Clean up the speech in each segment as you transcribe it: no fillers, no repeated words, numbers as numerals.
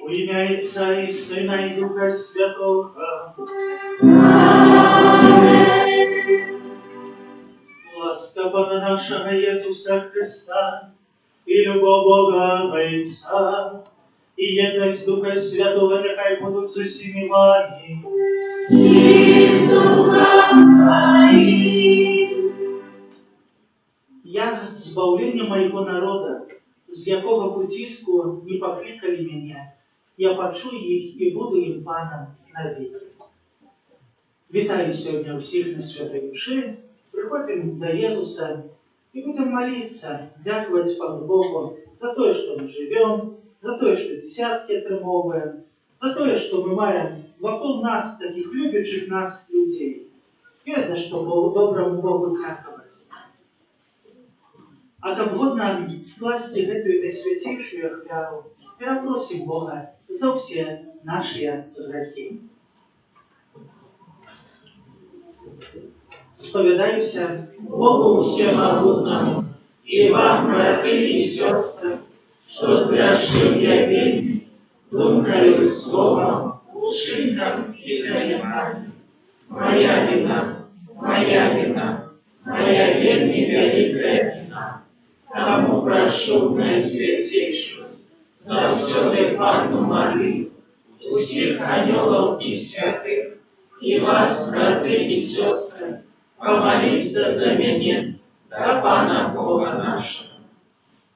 У ім'я Отця і Сина і Духа Святого. Ласка Пана нашего Иисуса Христа, и любовь Бога Отца, и едность Духа Святого нехай будут з усіми вами. И с Духом Твоим. Я збавлення моего народа, з якого потиску не покликали меня, я почую їх і буду їм паном навіки. Вітаю сьогодні всіх на святой душі. Приходим до Иисуса и будем молиться, дяковать Пану Богу за то, что мы живем, за то, что десятки отримовуем, за то, что мы маем вокруг нас таких любящих нас людей. И за что Богу, доброму Богу дяковать. А как вот нам скласти эту наисвятейшую ахвяру, я просим Бога за все наши грехи. Споведаюся Богу Всемогутному, и вам, братья и сестры, что сгрешил я вельми, думкою, словом, ушинком и заниманием. Моя вина, моя вельми великая вина. Тому прошу наисвятейшую, за всю Панну Марию, всех анgelов и святых, и вас, братья и сестры, помолиться за меня, до Пана Бога нашего.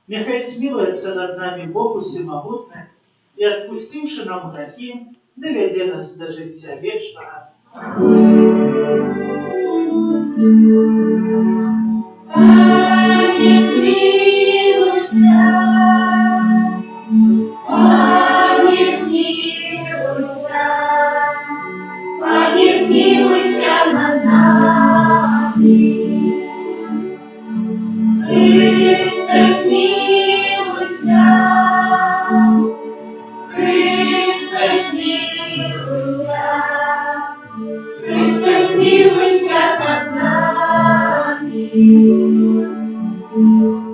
Нехай смилуется над нами Бог Всемогутний и, отпустивши нам грехи, доведе нас до життя вічного. Пане, змилуйся, Пане, змилуйся, Пане, змилуйся над нами. Христе, змилуйся, Христе, змилуйся, Христе, змилуйся над нами.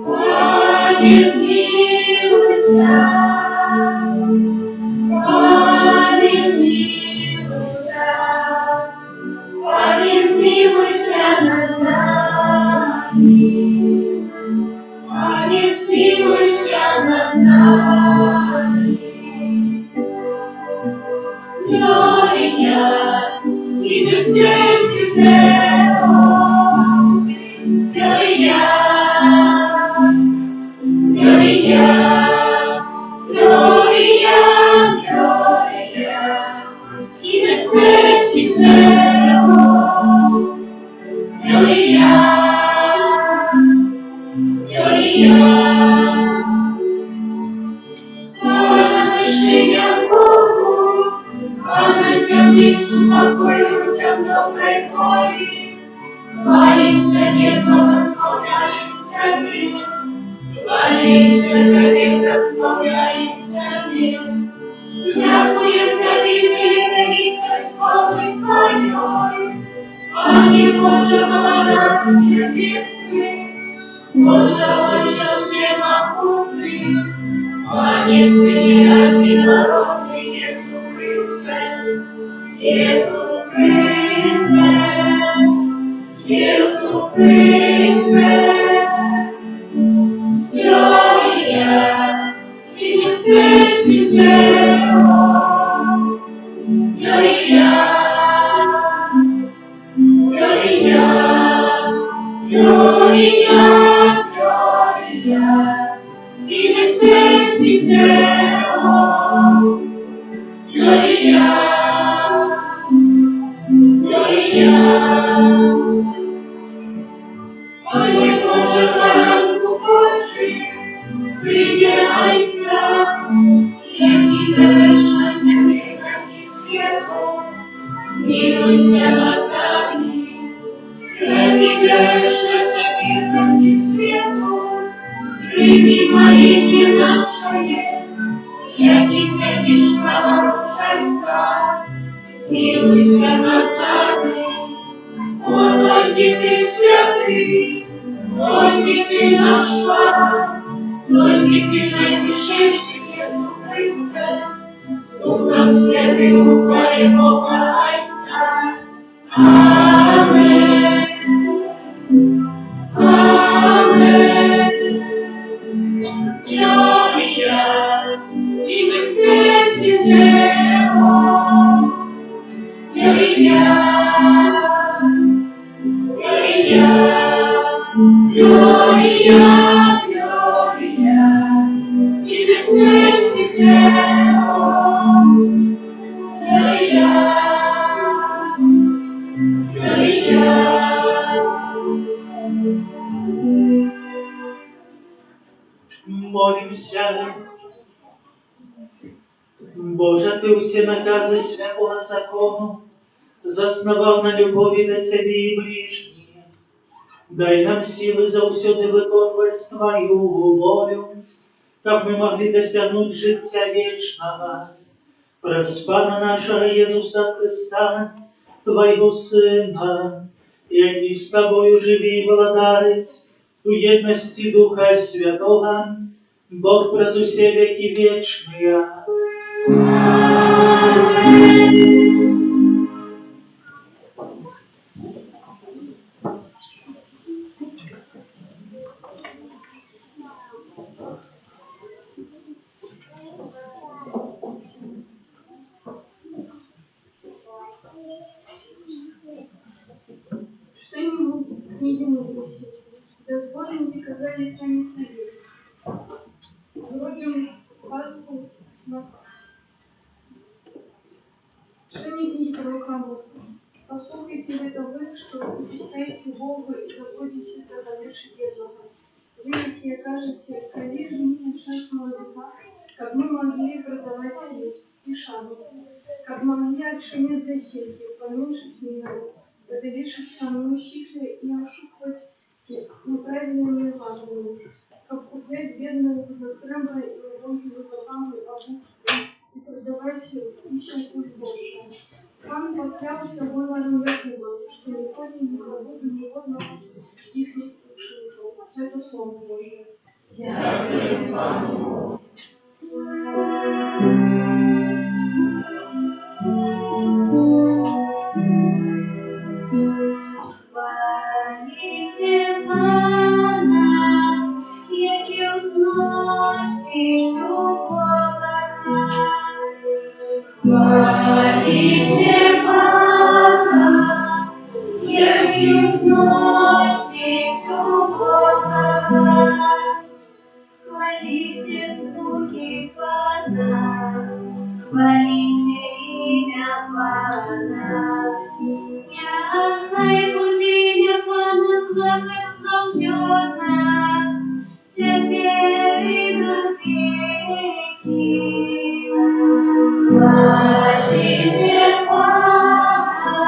Пане, змилуйся, Пане, змилуйся, Пане, змилуйся над нами. Пане, змилуйся над нами. Глорія, і на серці зело, Глорія, Глорія, Глорія, Глорія, і на серці зело, Глорія, Глорія. Поношення Богу, а на землі сумаку людям доброї волі. Хвалимся мир, благословляемся мир. Хвалимся тобі, прославляемся мир. Дякуєм тобі, великой хвали Твоєї. Пане Боже, благодатный небесный, Боже, Боже, всемогутный, Пане, Сыне единородный, Иисус Христе, Иисус Христе, Иисус Христе. Глория, и не в сердце зело, Глория, Глория, Глория, Глория, и на сердце зело, Глория, Глория. Пане Боже, поранку Божий, Сине Отця, які береш на землі грехи світу, змилуйся над нами. Які береш на землі грехи світу, прийми моління нашої, які сидиш праворучайця, змилуйся над нами. О, тільки ти святий, тільки ти наш Пан, тільки ти найвищий Єсус Христе, з Духом Святим Твоєго Отця. Аминь. Аминь. Глорія, і на серці зело, Глорія, Глорія, Глорія, Глорія, і на серці зело, Глорія, Глорія. Молимся. Боже, Ти усі накази святого закону заснував на любові до Тебе і ближніх. Дай нам силы заусюди виконувати Твою волю, как мы могли досягнуть життя вечного. През Пана нашого Єсуса Христа, Твоего Сына, який з Тобою живі і владарить у єдності Духа Святого, Бог през усе веки вечные. Что-нибудь книги мудрости, дозволим приказали сами себе. Вроде пасху на что не книги пророка Моисея. Послушайте это вы, что почитаете Бога и доводите до доверши бедного. Вы, якие кажете, коли же мне несчастного века, как мы могли продавать хлеб и шанс, как могли отшинить засеки, поменьшить меру, довешать самую силу и ошибать неправильными важными, как куплять бедную за сребро и невольную за камни обувку и продавать еще пусть больше. Пан поклялся гонором Якубом, что никогда не забуду ни одного их ушинков. Это слово Божие. Дякую Пану. Хвалите Пана, який узносить у Бога. Хвалите Пана, який узносить у Бога. Хвалите слуги Пана, хвалите имя Пана. Нехай буде ім'я Пана благословлено, теперь и навеки. Хвалите Пана,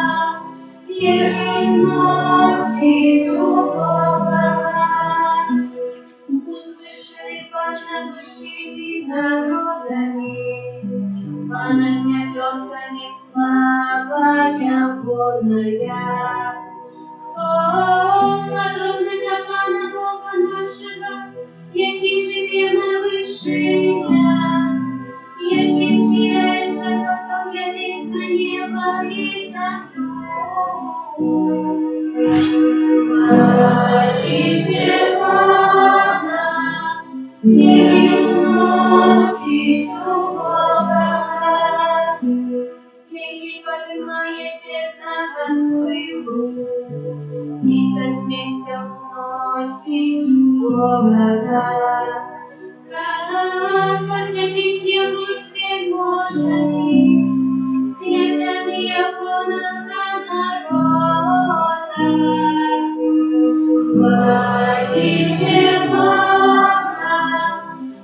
який зносить у Бога. Услышали Пана души народами, Пана небесами слава Ягоная. Кто подобный до Пана Бога нашего, який живе на вышинях, який смиряется, как поглядеть на небо и землю. Хвалите Пана, який узносить у Бога, який поднимает бедного своего, и со смертью узносить у Бога. Как посвятить его теперь можно ли, с князями Ягоного народа? Хвалите Пана,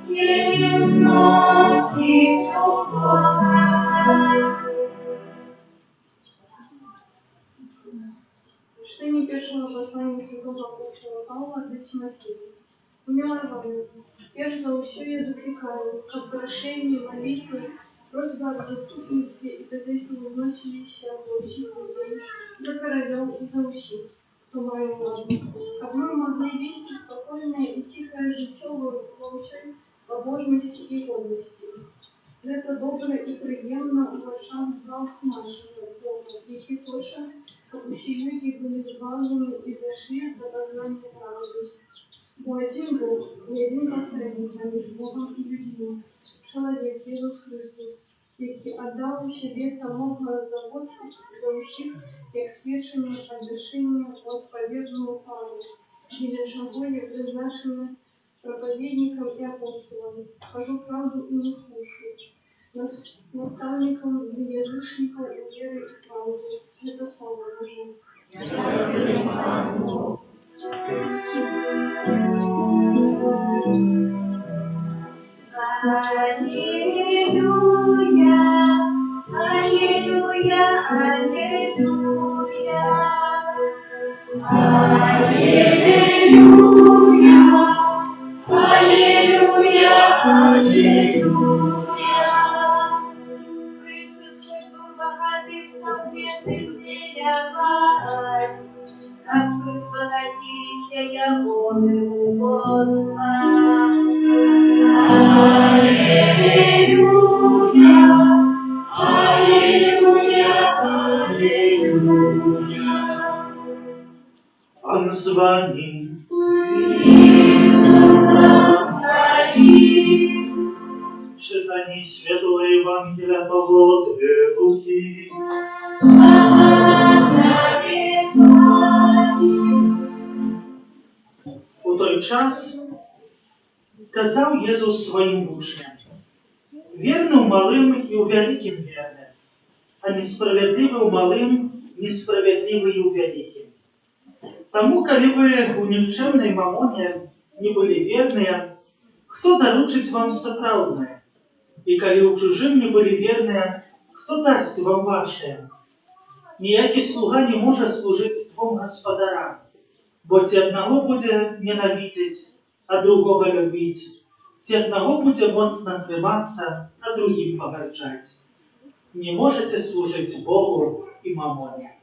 який узносить у Бога. Чтение первого послания святого апостола Павла до Тимофея. Умилование. Перш за все я закликаю, как прошение, молитвы, просьба о доступности и ходатайство возносились во всех людей, за королев и за усих, кто мою владу, как мы могли вести спокойное и тихое житье во всей побожности и годности. Это добре и приємно уважав звался нашего Бога, який хоче, щоб усі люди були звалены и дошли до познания правды. Бо один Бог и один посредник между Богом и людьми, человек Иисус Христос, який отдал себе самого за усіх, як свідчення оддушения от победного правды, и для чего я призначена проповедником и апостолом, скажу правду и не слушаю, наставником для язычников и веры и правды. Это слово Божие. Дякую Пану. Аллилуйя, аллилуйя, аллилуйя. Аллилуйя, аллилуйя, аллилуйя. Христос хоть был богатырством бедным для вас, как вы збагатились ягоны у Бога. Аллилуйя, аллилуйя, аллилуйя. О названии читание Святого Евангелия по Луки. У той час казав Єсус своїм учням: вірно в малим і у великим вірне, а несправедливий в малим несправедливы і вялікі. Таму, калі вы ў нікчэмнай мамоне не былі верныя, хто даручыць вам сапраўднае? І калі ў чужым не былі верныя, хто дасць вам вашае? Ніякі слуга не можа служыць двум гаспадарам, бо ці аднаго будзе ненавідзець, а другога любіць, ці аднаго будзе моцна трымацца, а другім пагарджаць. Не можаце служыць Богу і мамоне.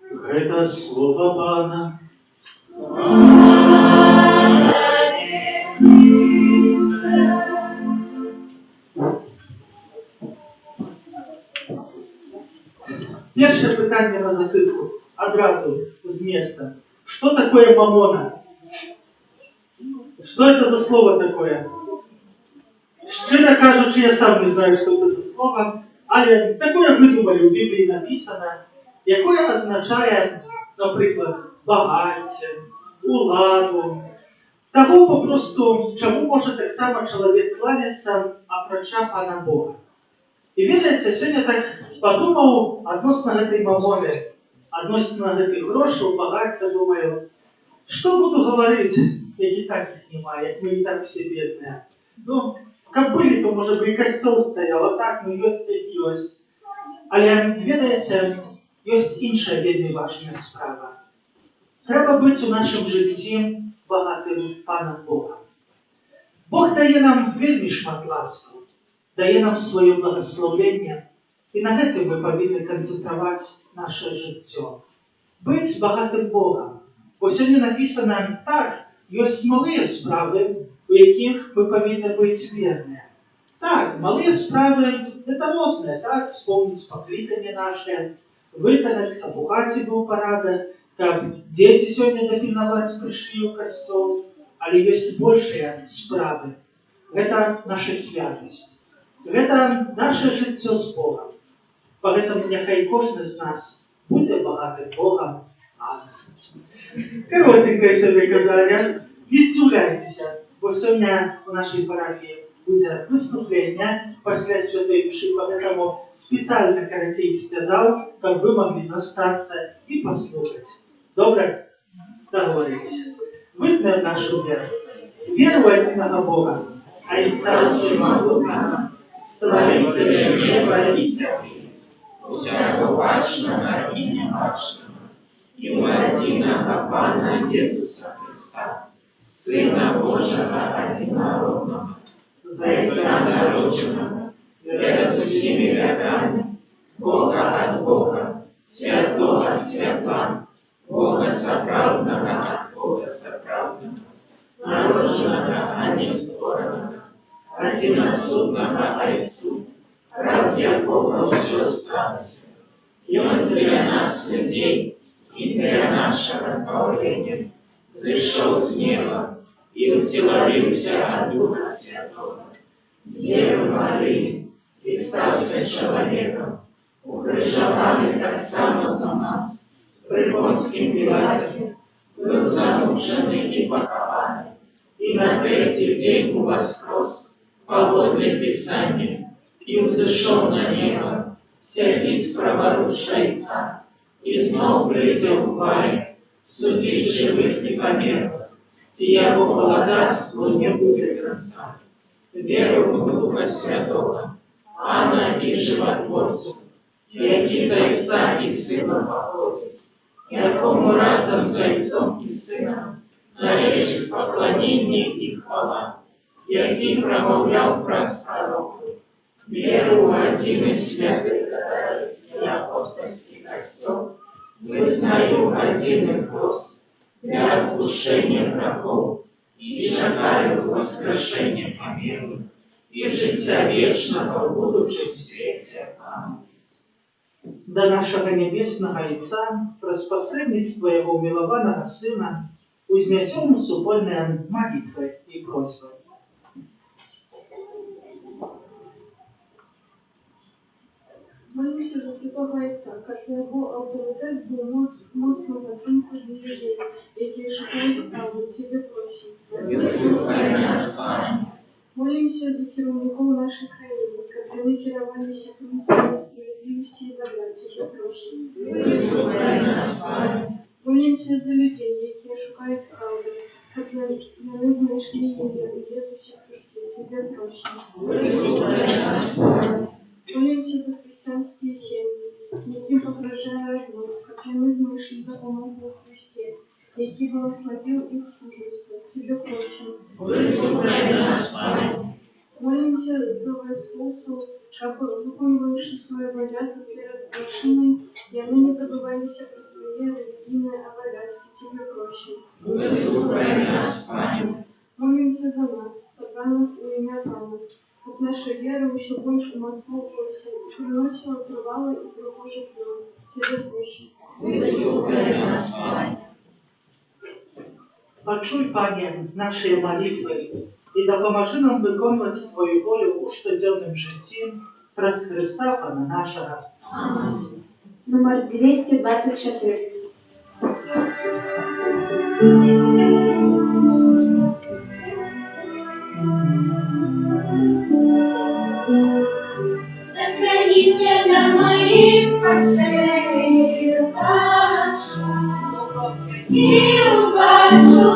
Гэта слова Пана. Першае пытанне на засыпку, адразу з места. Что такое мамона? Что это за слово такое? Щиро кажучи, я сам не знаю, что это за слово, але такое выдумали, у Біблії написано, якое означає, наприклад, багаття, уладу, того попросту, чому може так само чоловік кланяться, апрача Пана Бога. І ведаеце, сьогодні так подумав адносно гэтай мамони, адносно гэтых грошаў, багаття, думаю, что буду говорить, як і так їх немає, як ми і так всі бідні. Ну, каб былі, то, може би, і костёл стоял, а так, ну, ёсць як ёсць. Але, ведаеце, ёсць іншая вельмі важная справа. Трэба быць у нашым жыцці багатым Панам Богом. Бог дае нам вельмі шмат ласкаў, дае нам сваё благаслаўленне, і на гэтым мы павінны канцэнтраваць наше жыццё. Быць багатым Богом. Бо сёння напісана так, ёсць малыя справы, у якіх мы павінны быць верныя. Так, малыя справы это розныя, так, вспомніць пакліканне нашае, выканаць, каб у хаце быў парадак, каб дзеці сёння дапільнаваць прыйшлі ў касцёл, але ёсць большыя справы. Гэта наша святасць. Гэта наше жыццё з Богом. Поэтому няхай кожны з нас будзе багатым Богом. Амин. Коротенькое сёння казанне. Не здзіўляйцеся, бо сёння у нашай парафіі будзе выступленне пасля святой мшы, поэтому спецыяльна карацей сказаў, каб вы маглі застацца і паслухаць. Добра? Договорились. Вызнаем нашу веру. Веру в единого Бога, Отца Всемогутнего, Створителя неба и земли, всякого важного и неважного, и единого Пана Иисуса Христа, Сына Божьего Одинородного, Зайца народженного, перед всеми веками, Бога от Бога, Святого от Святла, Бога соправдного от Бога соправдного, народженного, а не створенного, одиносудного Отцу, ради якого все сталося, и Он для нас, людей, и для нашего избавления, зашел с неба и утеловился от Духа Святого, с Девы Марии, и стался человеком, укрыжованный так само за нас, при Понским Пилате, был замученный и похованный, и на третий день воскрес, поводле Писания, и взошел на небо, сядет праворуч Отца, и снова придет в хвале, судить живых и померлых, и его благодарству не будет конца. Верую в Духа Святого, Анна и Животворцу, який за Отца и Сына походит, якому разом с Отцом и Сыном належит поклонение и хвала, який промовлял праз пророку. Веру в один и святый католический апостольский костел, вызнаю один и хрост для отпущения грехов и чекаю воскрешения помилуй и життя вечного в будущем свете. Аминь. До нашего Небесного Отца, распосредництва Его умилованного Сына, узнесем супольные молитвы и просьбы. Молюся за святого Отца, как его авторитет был моцно затронут людей, які шукають правду, тебе просим. Молимся за керівників нашої країни, як вони керувалися принципами справедливості і добра, тебе просим. Молимося за людей, які шукають правди, щоб вони знайшли її у Єсусі Христі. Тебе просимо. Вислухай нас. Молимося за християнські сім'ї, яким погрожає зло, щоб вони знайшли допомогу у Христі, який благословив їх сужество. Тебе просимо. Вислухай нас, Пане. Молимся за войсковцев, чтобы, выполнивши свою обязанность перед вершиной, и они не забывались про свои религийные обязанности. Тебе просим. Вислухай нас, Пане. Молимся за нас, собранных у имя Пана, чтоб наша вера еще больше умацовывалась и приносила провалы и прохожих дел. Тебе просим. Вислухай нас, Пане. Почуй, Пане, наши молитвы и допоможи нам виконувати Твою волю у щоденному житті через Христа Пана нашого. Амінь. Номер 224. Сохраните на моих очей вашу и убачу.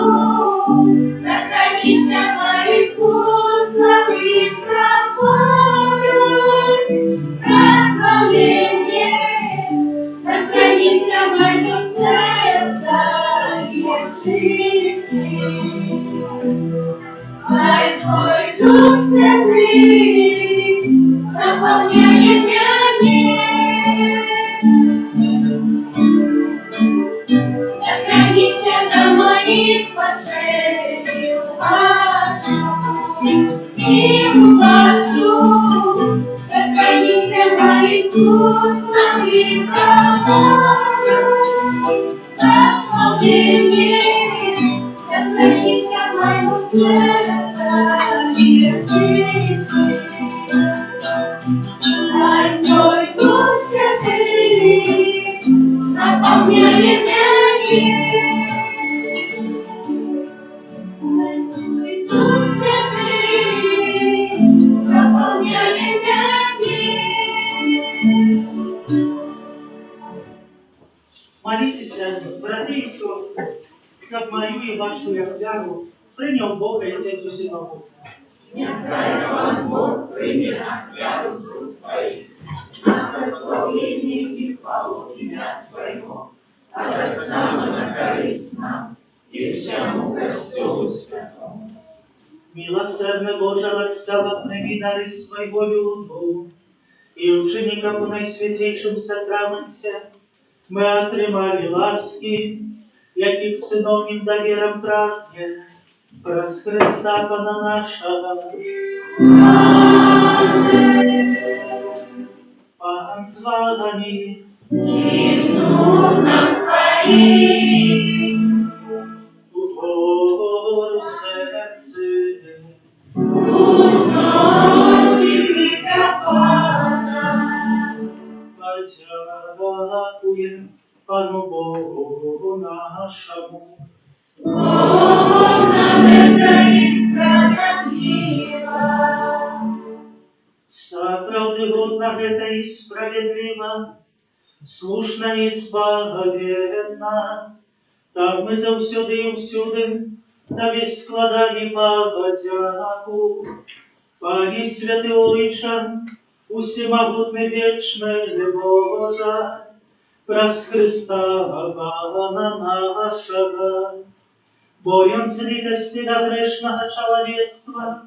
Сохраните моих устах и проповедь прославление. Сохраните мое сердце и чисти. Ай, Твой Дух Святый наполняет меня. Сохраните на моих очей и убачу. Сохраните моих устах и проповедь прославление. Сохраните моего сердца и чисти. Ай, Твой Дух Святый наполняет меня. Ай, Твой Дух Святый наполняет меня. Молитесь, брати і сестри, щоб мою і вашу віру прийняв Бога і Отець усього. Нехай вам Бог прийме на клятву Твоих, на прославление и хвалу имя Своего, а так само на користь нам и всему Костелу Святому. Милосердна Божа ласкава прийми дари свого люду, і ученикам у Найсвятейшем сакраменте ми отримали ласки, яких синовнім довіром прагне, праз Христа Пана нашого. Пан з вами, И с Духом Твоим у серце. узносит микрофона. Подякуємо Пану Богу нашому. Бог нам это и справедливо. Справедливо это и справедливо, слушна и споговедна. Так ми завсюди і всюди Тобі складали подяку. Пані святий Ойче, усемогутний вічний Боже, праз Христа Пана нашего, боем злитости до грешного человечества,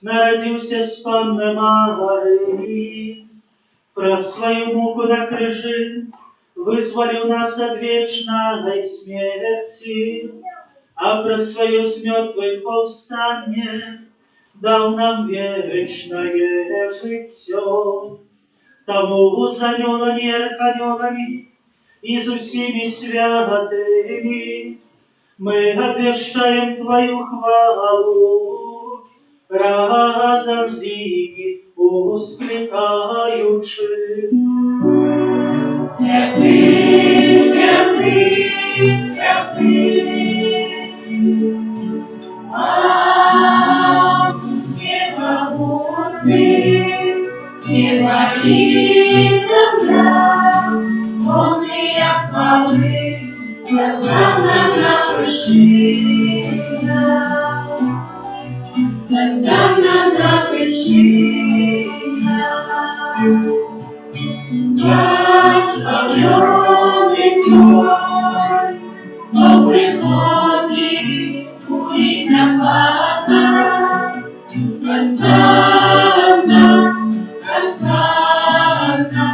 народился с Панны Марии, про свою муку на крыже вызволил нас от вечной смерти, а про свое с мертвых повстание дал нам вечное житье. Тому за анёлами и архангелами и за всеми святыми мы обещаем Твою хвалу, разом зими ускликаючи. Святый, святый, святый, всемогутный, небо и земля, полные хвалы, Осанна напиши, Осанна напиши, благословенный Твой, кто приходит в имя Пана. Осанна, Осанна,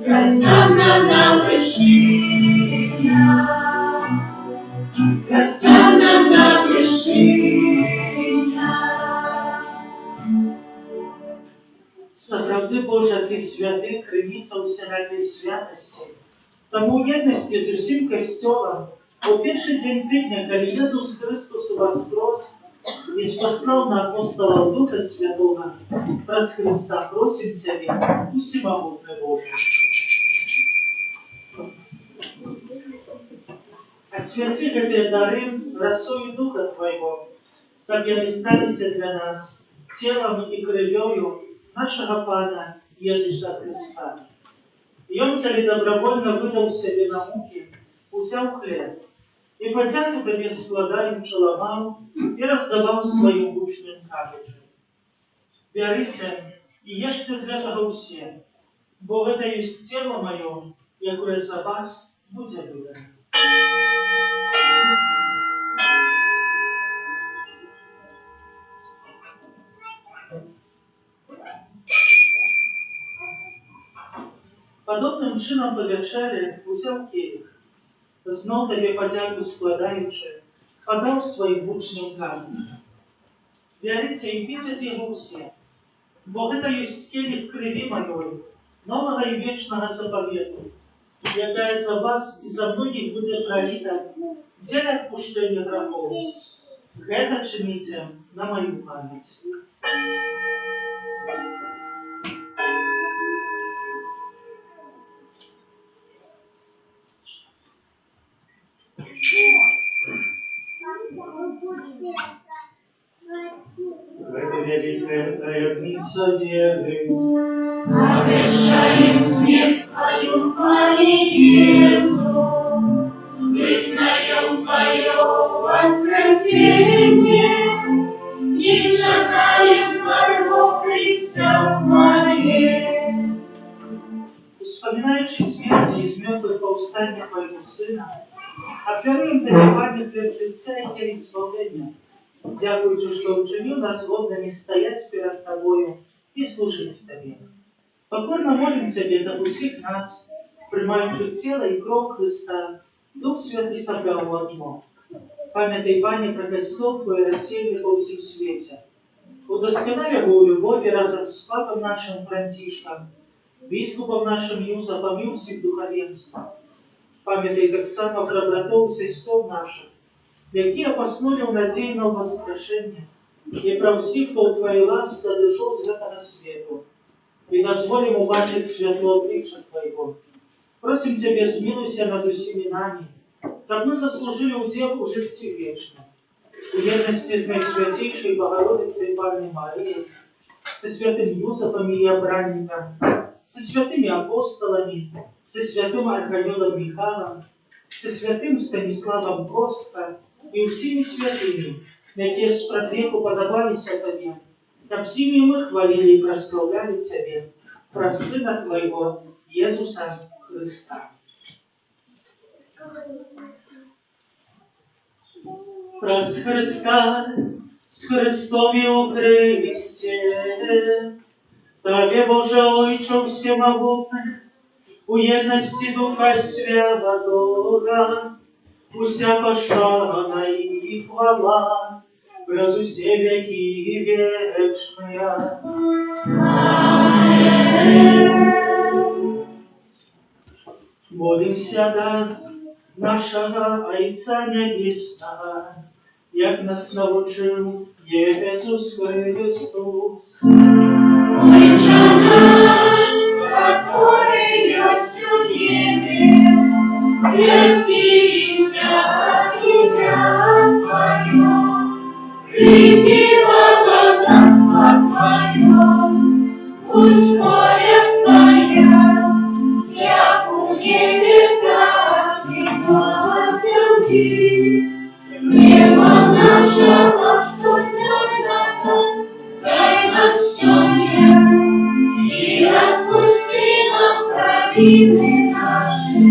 Осанна напиши, Осанна напиши. Справди Божа, Ти святий, криниця усілякої святості. Тому у єдності з усім костьолом у перший день тижня, коли Ісус Христос воскрес и спаслал на апостолов Духа Святого, праз Христа просим Тебя, усемогутный Боже. Освяти эти дары росою Духа Твоего, как они сталися для нас телом и кровью нашего Пана Иисуса Христа. И Он, коли добровольно выдал себе на муки, взял хлеб, и потянув Тебе складаючи ламав, и раздавал своим учням, кажучи: «Берите и ешьте з этого все, бо это есть тело мое, якое за вас будет выдано». Подобним чином по вечері узяв келих, знов Тебе подяку складаючи, подав своим учням, кажучи: «Берите и пейте з его все, бо это есть келих крови моей, нового и вечного заповеду, якая за вас и за многих будет пролита для отпущения грехов. Это чините на мою память». Это великая таемница веры. Обещаем смерть Твою, Пане Иисус, вызнаем Твое воскресенье и шагаем Твоего Христа Твое. Вспоминаючи смерть из мертвых повстания Твоего Сына, отвернем дарование хлеб життя и келих избавления, дякуючи, что учинил нас годными стоять перед Тобою и служить Тебе. Покорно молим Тебе, как усіх нас, приймаючи тело и кровь Христа, Дух Святый собрал в одно. Памятай, Пане, про костел Твой рассеянный по всем свете. Удосконаля его любовь разом с Папом нашим Франтишком, Біскупом нашим Юзапом и всіх духовенства. Памятай так само про братов и сестер наших, які опоснули надійного воскрешення, і про всіх, хто у Твоїй ласці дійшов з этого світу, і дозволим убачить світло обличчя Твоего. Просим Тебе, змилуйся над усіми нами, как мы заслужили удел у житті вічно. У єдності з найсвятейшей Богородицей Панной Марией, со святым Юзапом и Обранником, со святыми апостолами, со святым Архангелом Михайлом, со святым Станиславом Костко и всеми святыми, які з протвеку подобалися Тебе, как всеми мы хвалили и прославляли Тебе, про Сына Твоего, Иисуса Христа. Праз Христа, с Христом и у кресте, Тебе, Боже Ойче всемогутный, у єдності Духа Святого, уся пошана и хвала, през усе веки вечные. Молимся да нашего Отца Небесного, як нас научил Иисус Христос. Отче наш, который есть в небе, святися имя Твое, приди благоденство Твое, пусть воля Твоя, як у небе, так и на земле. Твои. Небо нашего студенного, дай нам сегодня, и отпусти нам провины наши,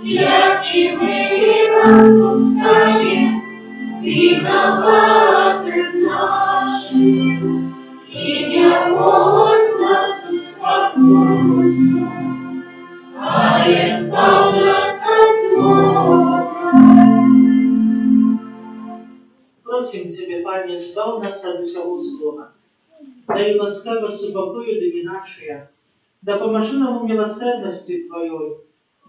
як и мы отпускаем виноватым нашим, и не вводь нас в спокойствие, а избавь нас от злого. Просим Тебе, Пане, избав нас от всего злого. Дай ласкаво супокою думи наши, да поможи нам у милосердности Твоей,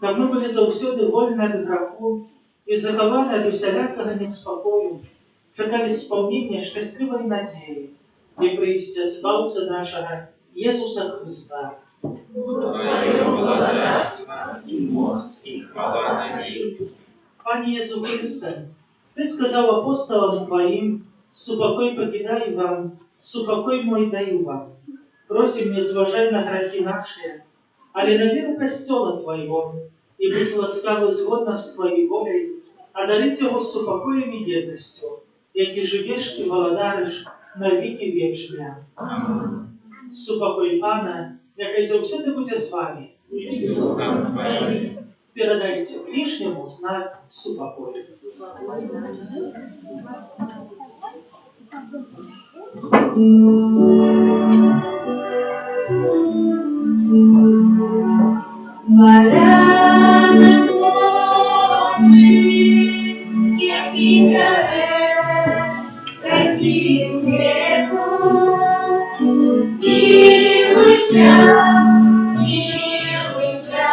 да мы были заусюды вольны от греху и захованы от усялякого неспокою, чекали исполнения счастливой надеи и приистя Спасца нашего Иисуса Христа. Твое благодатство и мост и хвала на ней. Пане Иисус Христе, Ты сказал апостолам Твоим: «Супокой покидаю вам, супокой мой даю вам». Просим, не зважай на грехи наши, але на веру Костела Твоего, и быть ласкавы згодно с Твоей волей, а дарить его супокоем и едностью, яки живешь и володариш на веки вечные. Супокой Пана, яка завсюди буде з вами. И с Духом Твоим. Передайте ближнему знак супокою. Баране Божий, який береш, такий святу, змилуйся, змилуйся,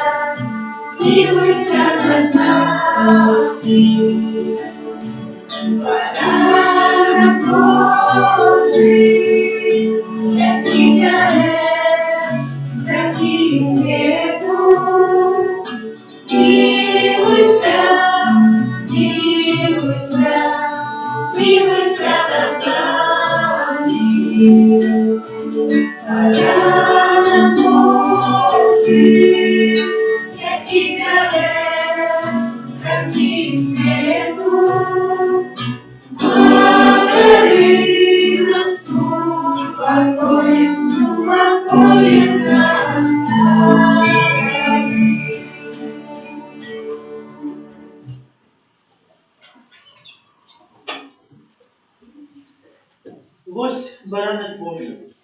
змилуйся над нами. Баране Божий, який береш, такий святу, змилуйся, змилуйся, змилуйся над нами. Баране Божий, який береш, такий святу, подари нас супокоем, супокоем нас дари. Вось баранок Божий,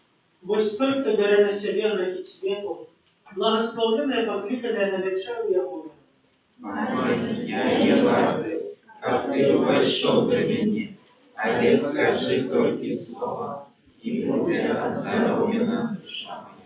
вось той, хто бере на себе грехи світу, благословленное, покликанное на вечеру Яковле. Мать, я не рады, как Ты вошел до меня, а я скажи только слово, и будет оздоровлена душа моя.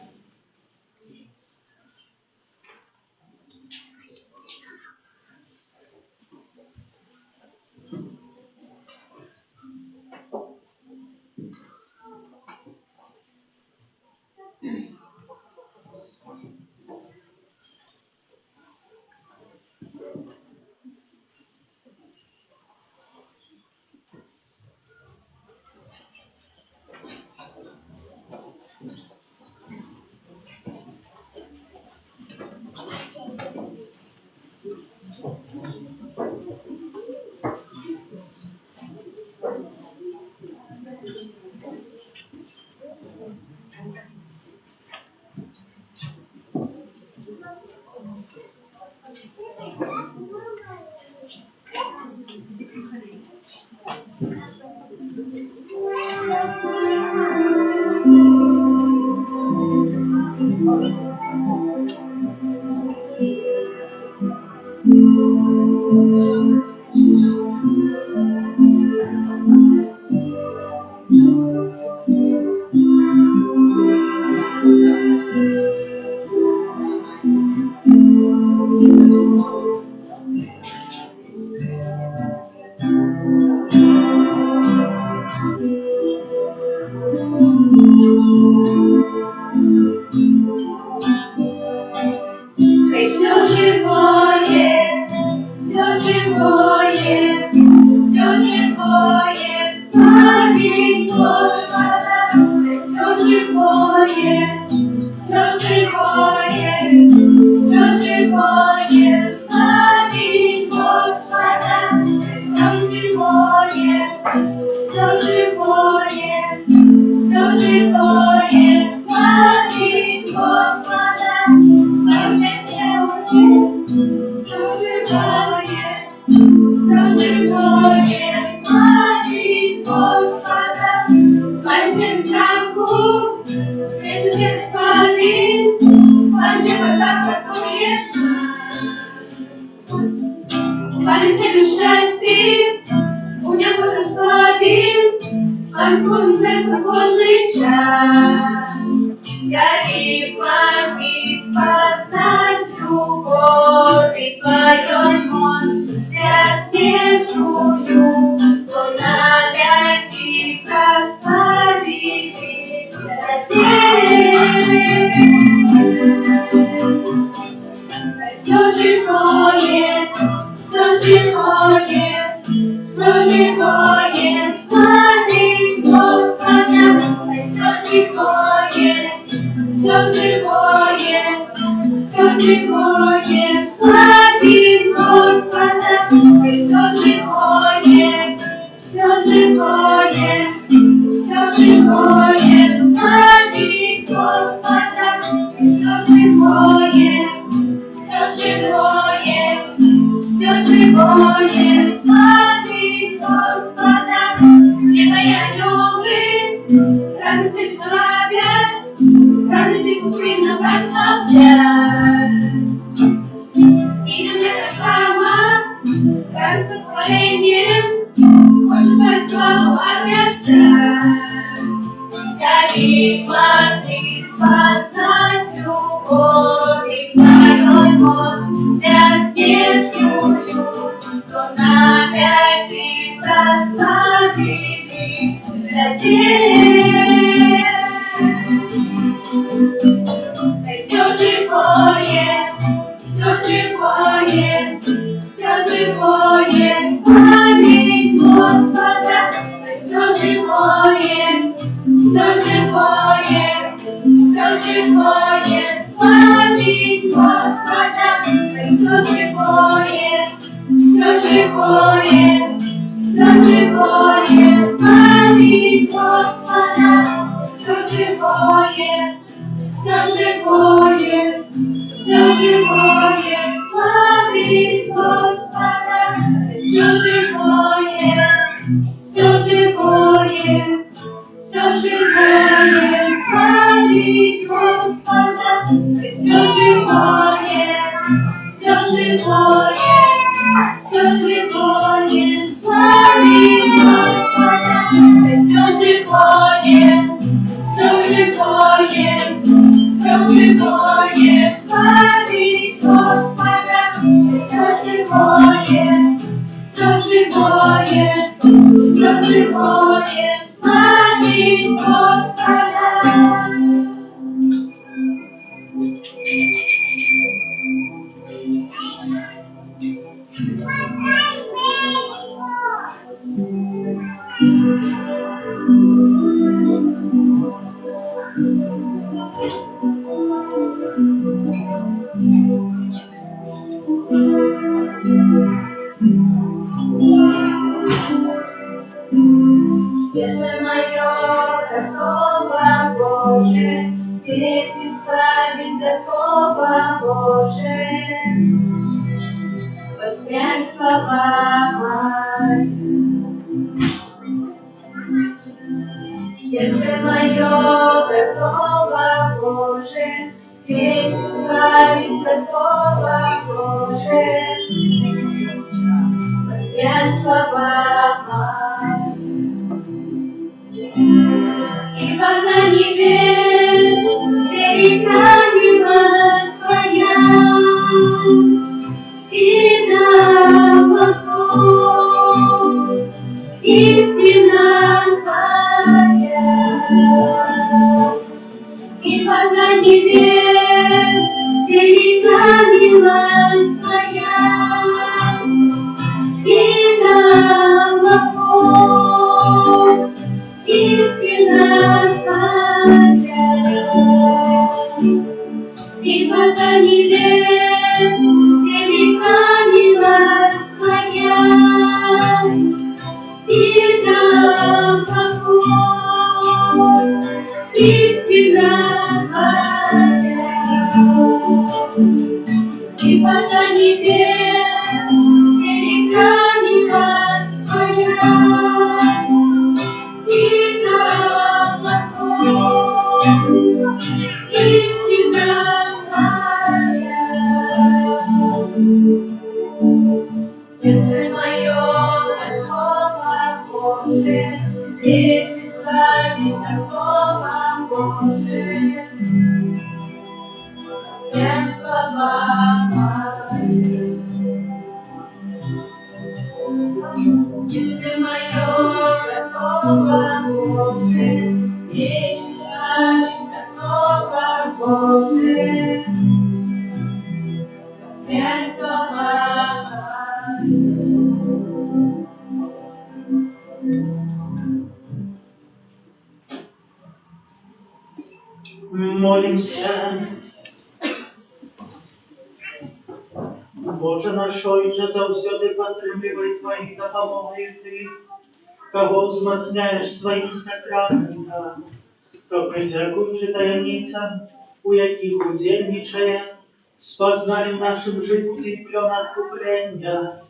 И все живое, славит Господа. И все живое, славит Господа. все живое, все живое, славит Господа, славьте Его, все живое, славит Господа, славьте травку, прежде славит, славьте вода, которая славите в счастье, у неба славим, славим твой сердце Божий час. Яви памяти спасать любовь твоей мост, яснейшую, то навеки прославили все живое, все живое, славит Господа, все живое, славит Господа, все живое, славит Господа, все живое, славит Господа, небо и ангелы, разом ты славят, правду ты куплено прославлять. И земля так сама, кажется творением, хочет твою славу обвящать. Яви могли спасать любовь твоей мост, яснейшую, то навеки прославили за день. Все живое, славит Господа, все живое, славит Господа, все живое, славит Господа, все живое, славит Господа, все живое, славит Господа, все живое, славит Сердце мое готово, Боже, петь и славить готово, Боже. Воспрянь слова мои. Сердце мое готово, Боже, петь и славить готово, Боже. Воспрянь слова мои. Ибо на небес велика милость Твоя, и на облаков истина Твоя. Ибо на небес велика милость Твоя, и на облаков истина Твоя. Ибо до небес велика милость Твоя, Боже, дети славить такого Боже. Свят слова мои. Сердце мое готово, Боже, дети славить такого Боже. Свят слова мои. Молимся. Боже наш Отче, завсёды підтримуй Твоїх допомоги Ти, кого взмацняєш своїм сакраментом, то дякуючи таємницям, у яких удільничає, спознали в нашому житті плен откуплення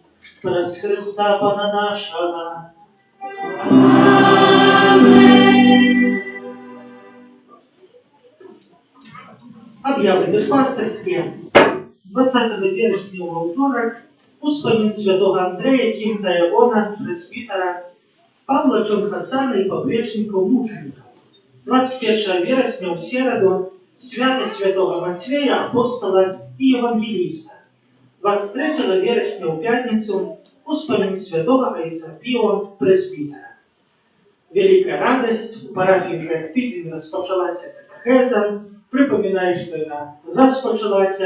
через Христа Пана нашого. Объявы душпастерские. 20 вересня во вторник успомин святого Андрея Кимта Иона, пресвитера, Павла Чонхасана и поплечников мучеников. 21 вересня в середу свято святого Матвея, апостола и евангелиста. 23 вересня в пятницу успомин святого Айцапио, пресвитера. Великая радость, в парафии уже активно распочалась катехеза. Припоминаю, что она распочалась.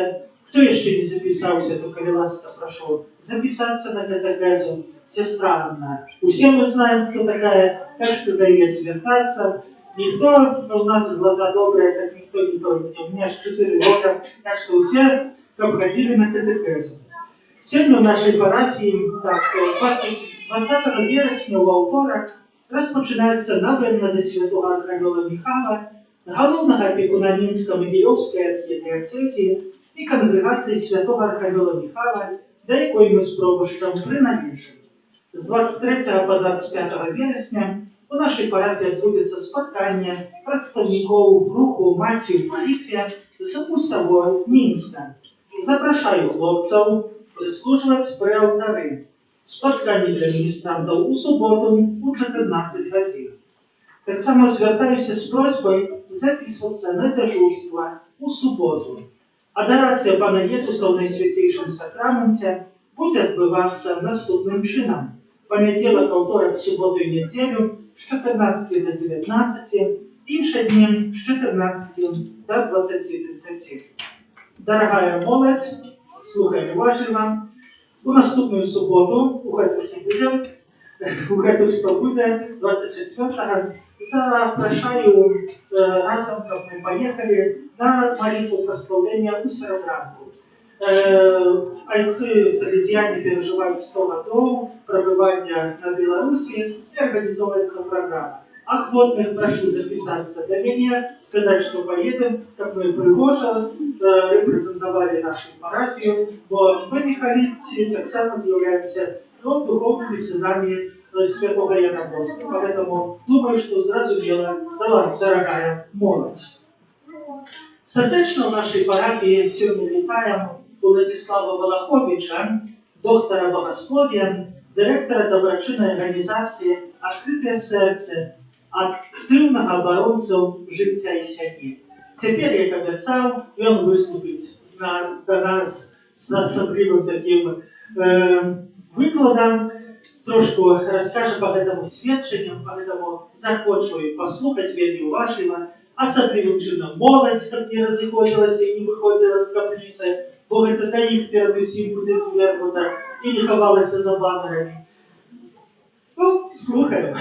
Кто еще не записался, то, коли ласка, прошу записаться на катехезу. Сестра Анна. Все мы знаем, кто такая, так что дай звертаться. Никто, но у нас глаза добрые, так никто не трогает. У меня аж 4 года, так что все обходили на катехезу. Сегодня в нашей парафии, так, 20 вересня во вторник розпочинається набір до святого Архангела Михайла, головного опікуна Мінсько-Могилівської архідіоцезії і конгрегації святого Архангела Михайла, до якої ми з пробощем приналежимо. З 23 по 25 вересня у нашій парафії відбудеться споткання представників руху «Маті в молитві» з усього Мінська. Запрошую хлопців прислужувати при алтарі. Spotkanie dla ministrantów u sobotę u 14 godzin. Tak samo звертаюся з просьбою записуватися на дежурство у суботу. Адорація Пана Єсуса в Найсвятейшому Сакраменті буде відбуватися наступним чином. Понеділок, вівторок, суботу і неділю з 14 до 19, інші дні з 14 до 20:30. Дорогая молодь, слухай уважно. У наступную суботу, у гэтушні будзе 24-го, запрашаю разом, каб мы поехали на молитву прославления у Серебранку. Айцы салезьяне переживают 100 годов пребывания на Беларуси и организовывается программа. Охотных прошу записаться для меня, сказать, что поедем, как мы пригожа репрезентовали нашу парафию, бо мы, Михайловцы, так само являемся духовными сынами святого Яна Боско. Поэтому думаю, что зразумела, дорогая молодь. Сердечно в нашей парафии сегодня вітаем Владислава Волоховича, доктора богословия, директора доброчинной организации «Открытое сердце», активного оборонця життя і сім'ї. Тепер, як обіцяв, він виступить до нас з особливим таким викладом, трошки розкаже по этому свідченню, поэтому захочу послухати вельми уважливо, особливим чином молодь, як не розіходилася і не виходила з каплиці, бо це їх перед усім буде звергнута і не ховалася за банерами. Ну, слухаємо.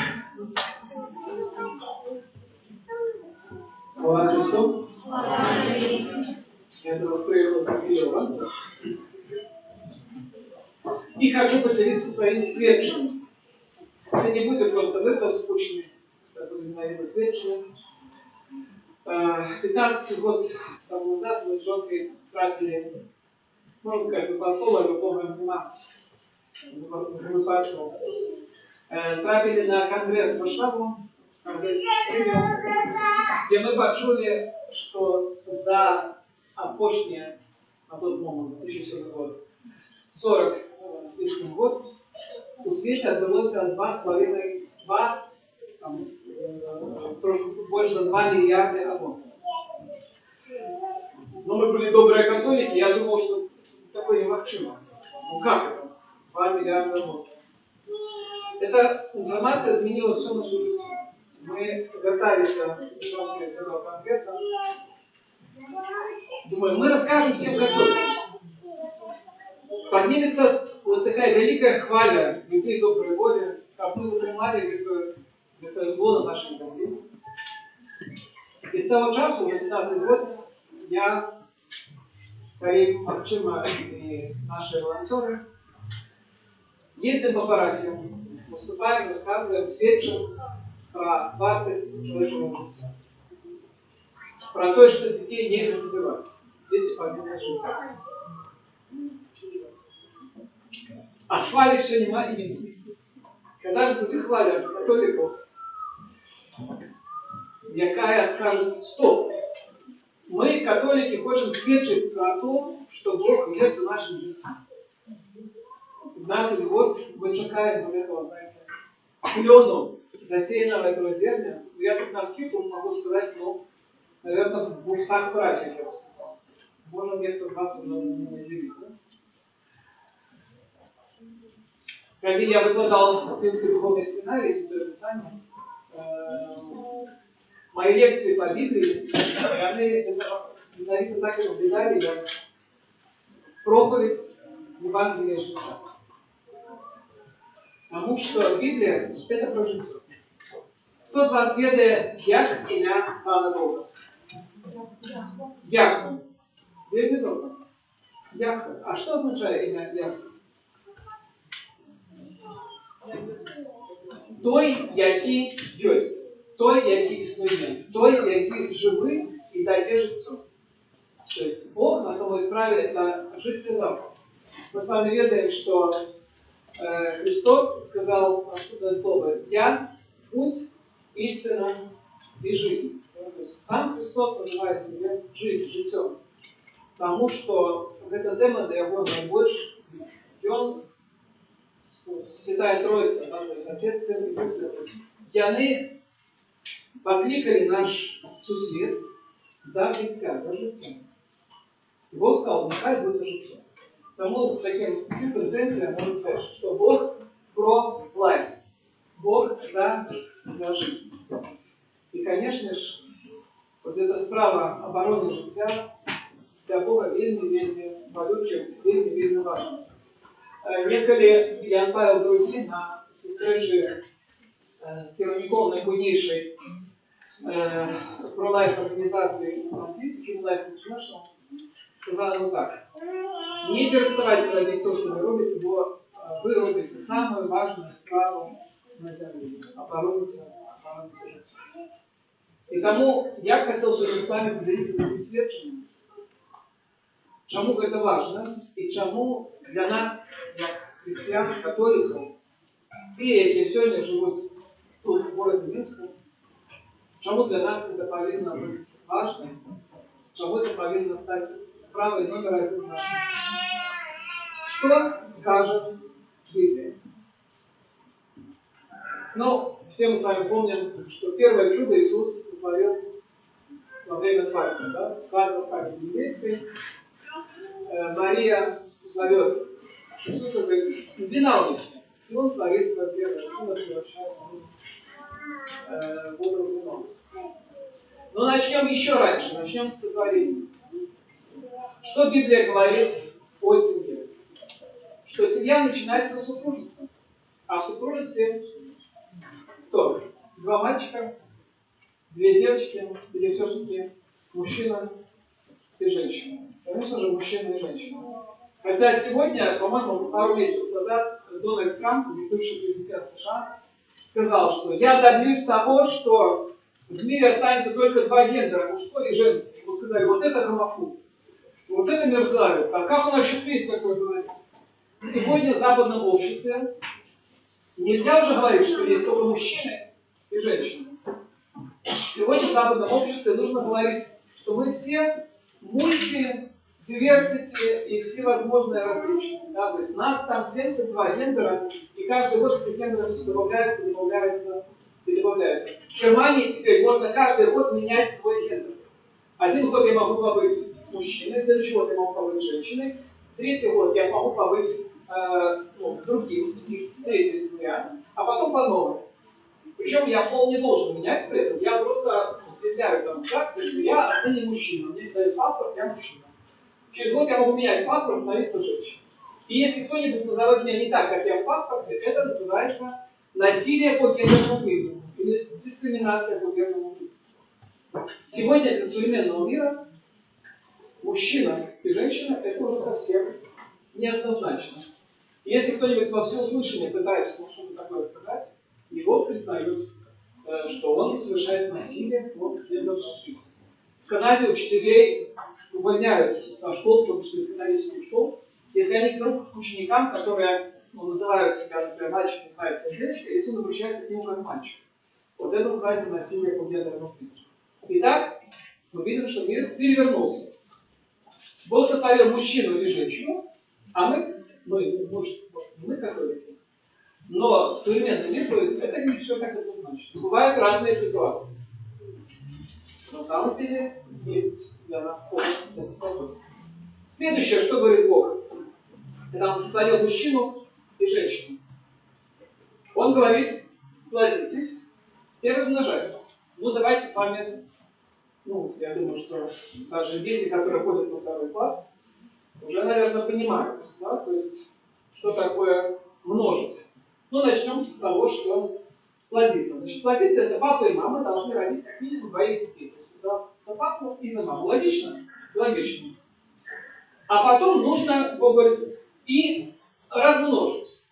Слава Христу! Я до вас приехал с Киева и хочу поделиться своим сведчением. Это не будет просто выпад скучный, это будет, наверное, сведчение. 15 год тому назад мы с женой трапили, можно сказать, у патолога, помню, выпадку. Трапили на конгресс в Варшаву, конгресс Риму, где мы почули, что за опошнее на тот момент, 2007 год, 40 с лишним год, у свете отбылось 2,5 трошки больше за 2 миллиарда абортов. Но мы были добрые католики, я думал, что такое невозможно. Ну как это? 2 миллиарда абортов. Эта информация изменила всю нашу жизнь. Мы готовились к этого конгресса. Думаю, мы расскажем всем католикам. Поднимется вот такая великая хваля людей доброй воли, как мы закрывали это зло на нашей земле. И с того часу, уже 15 лет, я, Карим Макчима и наши волонтеры ездим по парафиям, выступаем, рассказываем, сведчим про вартость человеческого життя. Про то, что детей не забивать. Дети помимо життя. А хвалить все нема и не будет. Когда же люди хвалят католиков, якая скажет, стоп, мы, католики, хотим свідчити про то, что Бог есть в нашем жизни. 15 год мы чекаем вот этого, знаете, клену, засеянного этого зерня. Я тут на скидку могу сказать, ну, наверное, в 200 парафиях я выступал. Может, некто из вас уже не удивится. Когда я выкладал в Финской духовной семинарии Святое Писание, мои лекции по Библии, они так и наблюдали, как проповедь Евангелия життя. Потому что Библия – это про життя. Кто из вас ведает, як ім'я Пана Бога? Яхве. Вельми добре. Яхве. А что означает имя Яхве? Той, який єсть. Той, який існує. Той, який живий і дає життя. То есть Бог на самой справе это життєдавця. Мы с вами ведаем, что Христос сказал наступное слово: «Я путь, истина и жизнь». То есть сам Христос называет себя жизнь, життем. Потому что в эта тема для его наибольше. И он, Святая Троица, да, то есть Отец, Сын и Дух Святой, яны покликали наш сусвет до життя, до життя. И Бог сказал, нехай будет життя. Тому в таким стислым сенсе можно сказать, что Бог про life. Бог за жизнь. И, конечно же, вот эта справа обороны життя для Бога вельми болюча, вельми важна. Неколи Ян Павел II на зустрічі з керівником найбільшої про-лайф організації на світі, Life International, сказал ему так: не переставайте робити то, что вы робите, бо вы робите самую важную справу на земле. Обороните життя. И тому я хотел сегодня с вами поделиться таким сведчением, чему это важно и чему для нас, как христиан, католиков, и которые сегодня живут тут, в городе Минску, чему для нас это повинно быть важно, чему это повинно стать справой номер 1 в нашем. Что скажет Библия? Ну, все мы с вами помним, что первое чудо Иисус сотворил во время свадьбы, да? Свадьба в Кане Галилейской. Мария зовет Иисуса, говорит, вина у них. И он творит свое первое чудо, превращает воду в вино. Но начнем еще раньше, начнем с сотворения. Что Библия говорит о семье? Что семья начинается с супружества. А в супружестве кто? 2 мальчика, 2 девочки, или все-таки мужчина и женщина? Конечно же, мужчина и женщина. Хотя сегодня, по-моему, пару месяцев назад Дональд Трамп, бывший президент США, сказал, что я добьюсь того, что в мире останется только 2 гендера, мужской и женский. Ему сказали, вот это гомофоб, вот это мерзавец. А как он вообще смеет такое говорить? Сегодня в западном обществе нельзя уже говорить, что есть только мужчины и женщины. Сегодня в западном обществе нужно говорить, что мы все diversity и всевозможные различия. Да? То есть нас там 72 гендера, и каждый год этих гендеров добавляется, добавляется и добавляется. В Германии теперь можно каждый год менять свой гендер. Один год я могу побыть мужчиной, следующий год я могу побыть женщиной, третий год я могу побыть другим, третья земля, а потом по новой. Причем я пол не должен менять при этом, я просто заявляю там в ЗАГСе, что я отныне мужчина, мне дают паспорт, я мужчина. Через год я могу менять паспорт, становиться женщиной. И если кто-нибудь назовет меня не так, как я в паспорте, это называется насилие по гендерному признаку или дискриминация по гендерному признаку. Сегодня для современного мира мужчина и женщина это уже совсем неоднозначно. Если кто-нибудь во всеуслышание пытается что-то такое сказать, его признают, что он совершает насилие по гендерному признаку. В Канаде учителей увольняют со школ, в том числе из католических школ, если они вдруг к ученикам, которые называют себя, например, мальчик называется девочка, если он обращается к нему как мальчик. Вот это называется насилие по гендерному признаку. Итак, мы видим, что мир перевернулся. Бог сотворил мужчину или женщину, а может, не мы католики, но современный мир говорит, это не все так однозначно. Бывают разные ситуации. На самом деле есть для нас этот вопрос. Следующее, что говорит Бог, когда Он сотворил мужчину и женщину. Он говорит, плодитесь и размножайтесь. Давайте с вами, я думаю, что даже дети, которые ходят во 2 класс, уже, наверное, понимают, да, то есть, что такое множить. Начнем с того, что плодиться. Значит, плодиться это папа и мама должны родить как минимум 2 детей. То есть за папу и за маму. Логично? Логично. А потом нужно, Бог говорит, и размножить.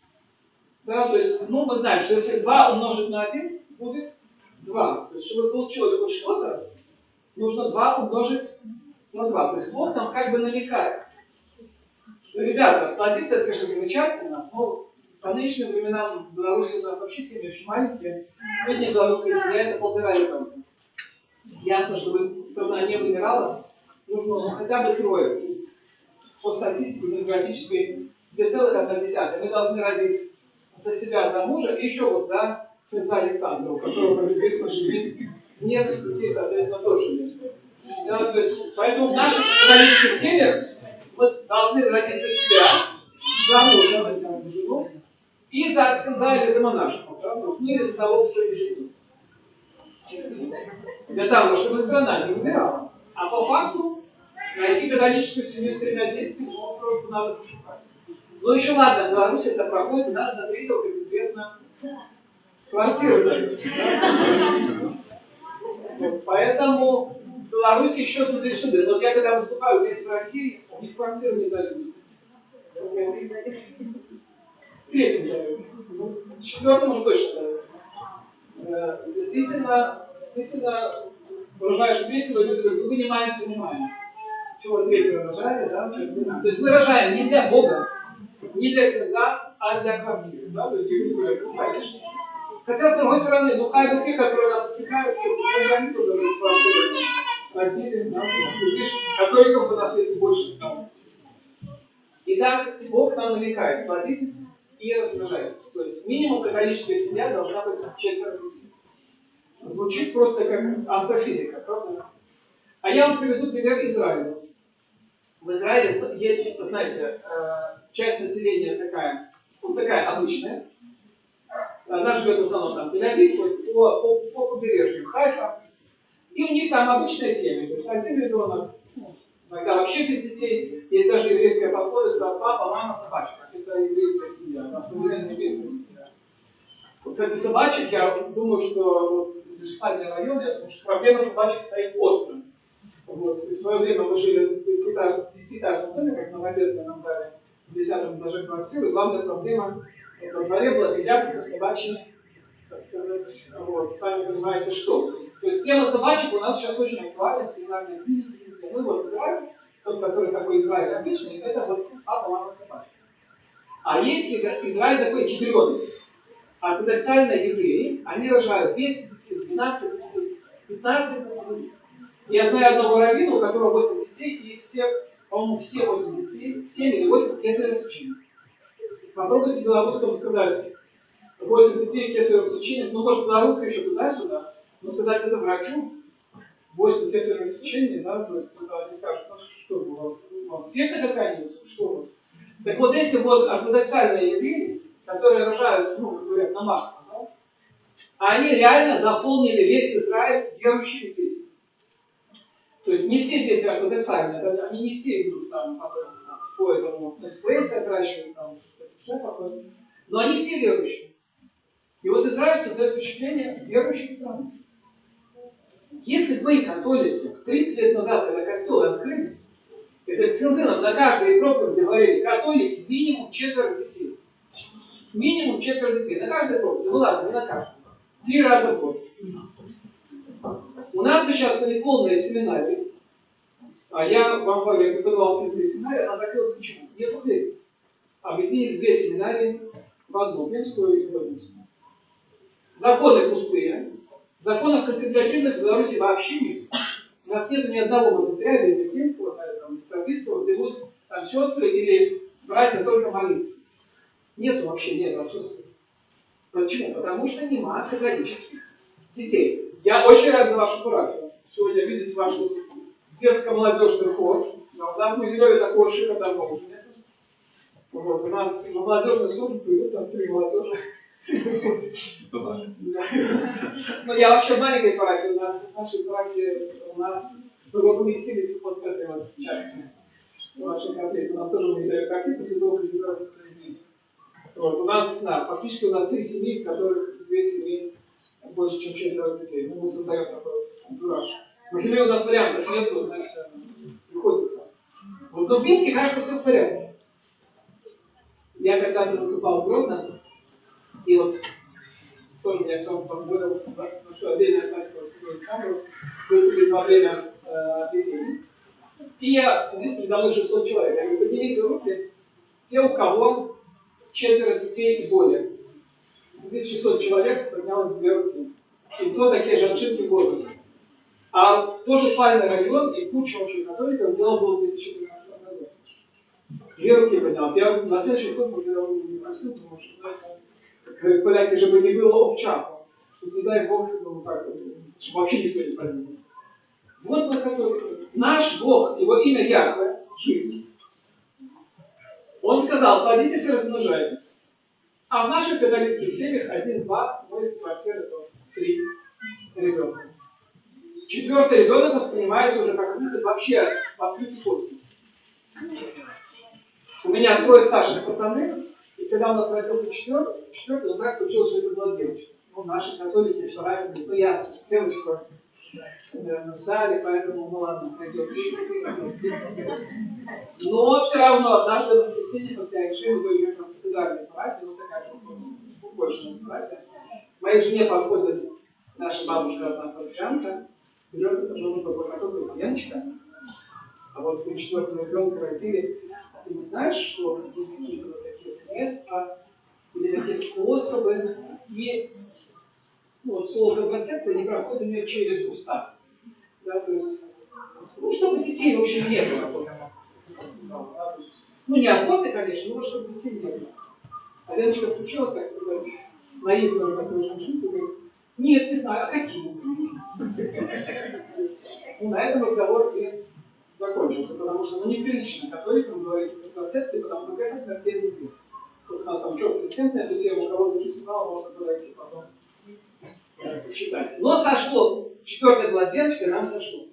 Да, то есть, мы знаем, что если 2 умножить на 1, будет 2. То есть, чтобы получилось хоть что-то, нужно 2 умножить на 2. То есть, Бог нам как бы намекает, что, ребята, плодиться это, конечно, замечательно, но по нынешним временам в Беларуси у нас вообще семьи очень маленькие. Средняя белорусская семья это 1,5 ребенка. Ясно, чтобы страна не вымирала, нужно хотя бы 3. По статистике демографической 2,1. Мы должны родить за себя, за мужа и еще вот за князя Александра, у которого, как известно, жизни нет, детей, соответственно, тоже нет. Да, то есть, поэтому в наших католических семьях мы должны родить за себя, за мужа, за жену, и за князя или за монашку, или за того, кто не женился. Для того, чтобы страна не умирала. А по факту найти католическую семью с 3 детьми, просто надо пошукать. Еще ладно, в Беларуси это проходит, нас запретил, как известно, квартиру дают. Поэтому в Беларуси еще туда-сюда. Вот я когда выступаю здесь в России, у них квартиру не дают. С 3 дают. С 4 уже точно дают. Действительно, рожаешь 3-го, люди говорят, понимаем. Чего 3-го рожали, да? То есть мы рожаем не для Бога, не для князя, а для квартиры. Да? То есть люди говорят, конечно. Хотя, с другой стороны, как бы те, которые нас отвлекают, они тоже родили, да? Видишь, католиков на свете больше стало. Итак, Бог нам намекает, плодитесь и размножайтесь. То есть минимум католическая семья должна быть 4 детей. Звучит просто как астрофизика, правда? А я вам приведу пример Израиля. В Израиле есть, знаете, часть населения такая обычная. Она живет в основном там в Тель-Авиве, по побережью Хайфа. И у них там обычная семья. То есть 1 ребенок, иногда вообще без детей. Есть даже еврейская пословица «папа, мама, собачка». Это еврейская семья, она современная еврейская семья. Вот, кстати, собачек, я думаю, что в Межстальном районе, потому что проблема собачек стоит остро. Вот. И в свое время мы жили в 10-этажном доме, как многодетные нам дали в 10-м этаже квартиры. Главная проблема во дворе была пилявница собачьих, так сказать, сами понимаете, что. То есть тема собачек у нас сейчас очень актуальна, в ветеринарной клинике везде. Израиль, тот, который такой Израиль отличный, это папа, мама, собачка. А если Израиль такой хитрёный, ортодоксальные евреи, они рожают 10 детей, 12 детей, 15 детей. Я знаю одного раввина, у которого 8 детей, и все по-моему, все 8 детей, 7 или 8 кесарево сечения. Попробуйте белорусскому сказать 8 детей кесарево сечения, ну, может, белорусскому еще туда-сюда, но сказать это врачу, 8 кесарево сечения, да, то есть это они скажут, ну, что у вас секта какая-нибудь, что у вас? Так вот эти вот ортодоксальные евреи, которые рожают, ну, говорят, на Марса, да, они реально заполнили весь Израиль верующими детьми. То есть не все дети ортодоксальные, да, они не все идут там потом по этому СПС отращивают, там, что такое, но они все верующие. И вот Израиль создает впечатление верующих стран. Если бы католики 30 лет назад, когда костелы открылись, если бы Цинзином на каждой проповеди говорили, католики минимум 4 детей. Минимум 4 детей. На каждой проповеди. Ну ладно, не на каждой. 3 раза в год. У нас бы сейчас были полные семинарии. А я вам говорю, я преподавал в Пинской семинарии, она закрылась почему? Нет людей. Объединили 2 семинарии в одну, Пинскую и Гродненскую. Законы пустые. Законов контемплятивных в Беларуси вообще нет. У нас нет ни одного монастыря, или Витинского, или Таврийского, где будут там сестры или братья только молиться. Нету вообще, нет отсутствия. Почему? Потому что нема католических детей. Я очень рад за вашу парафию. Сегодня видеть ваш детско-молодежный хор. Но у нас в Могилеве такого шика давно уже нет. Вот, у нас на молодежную службу придут там 3 молодежи. Ну, я вообще маленькой парафии, у нас в нашей парафии, мы поместились вот в этой вот части нашей каплицы. У нас тоже Могилеве каплица Святого Категория Президента. Вот, у нас, да, фактически у нас 3 семьи, из которых 2 семьи больше, чем 4 детей. Ну, мы создаем такой вот антураж. В Могилеве у нас вариантов нет, знаете, приходится. Вот в Дубинске, кажется, все в порядке. Я когда-то выступал в Гродно, и вот тоже меня все позволил, потому что отдельная спасибо Александру, выступить во время объявления. И я сидит передо мной 600 человек. Я говорю, поднимите руки те, у кого 4 детей и более. Сидит 600 человек, поднялось 2 руки. И то такие женщинки в возрасте. А тоже спальный район и куча вообще католиков сделал было в 2013 году. 2 руки поднялось. Я на следующий год не просил, потому что, знаете, как поляки же бы не было обчаку. Чтобы, не дай Бог, ну так, чтобы вообще никто не поднялся. Вот мы католики. Наш Бог, его имя Яхве, жизнь. Он сказал, плодитесь и размножайтесь. А в наших католических семьях 1, 2, ну из квартиры, то 3 ребенка. 4-й ребенок воспринимается уже как выход вообще в открытый космос. У меня 3 старших пацаны, и когда у нас родился 4-й, ну так случилось, что это была девочка. Ну, наши католики, вторая, ну ясно, что девочка ждали, поэтому, ну ладно, сойдет. Но все равно, однажды в воскресенье после Айши мы были как раз в кафедральной парафии, ну такая же больше парафия. Моей жене подходит наша бабушка, одна парижанка, берет эту жену под локоток, говорит, Яночка, а вот мы 4-го ребенка родили, а ты не знаешь, что есть какие-то вот такие средства или такие способы, и ну, вот слово контрацепция не проходит у нее через уста. Да, то есть, ну, чтобы детей, в общем, не было. Вот она сказала, да, ну, не аборты, конечно, но чтобы детей не было. А Леночка включила, так сказать, наивную такую женщину, говорит, нет, не знаю, а какие? Ну, на этом разговор и закончился, потому что, ну, неприлично католикам говорить о контрацепции, потому что это смертельный грех. Тут у нас там четкий стенд на эту тему, кого зачислено, можно подойти потом почитать. Но сошло. 4-я была девочка, нам сошло.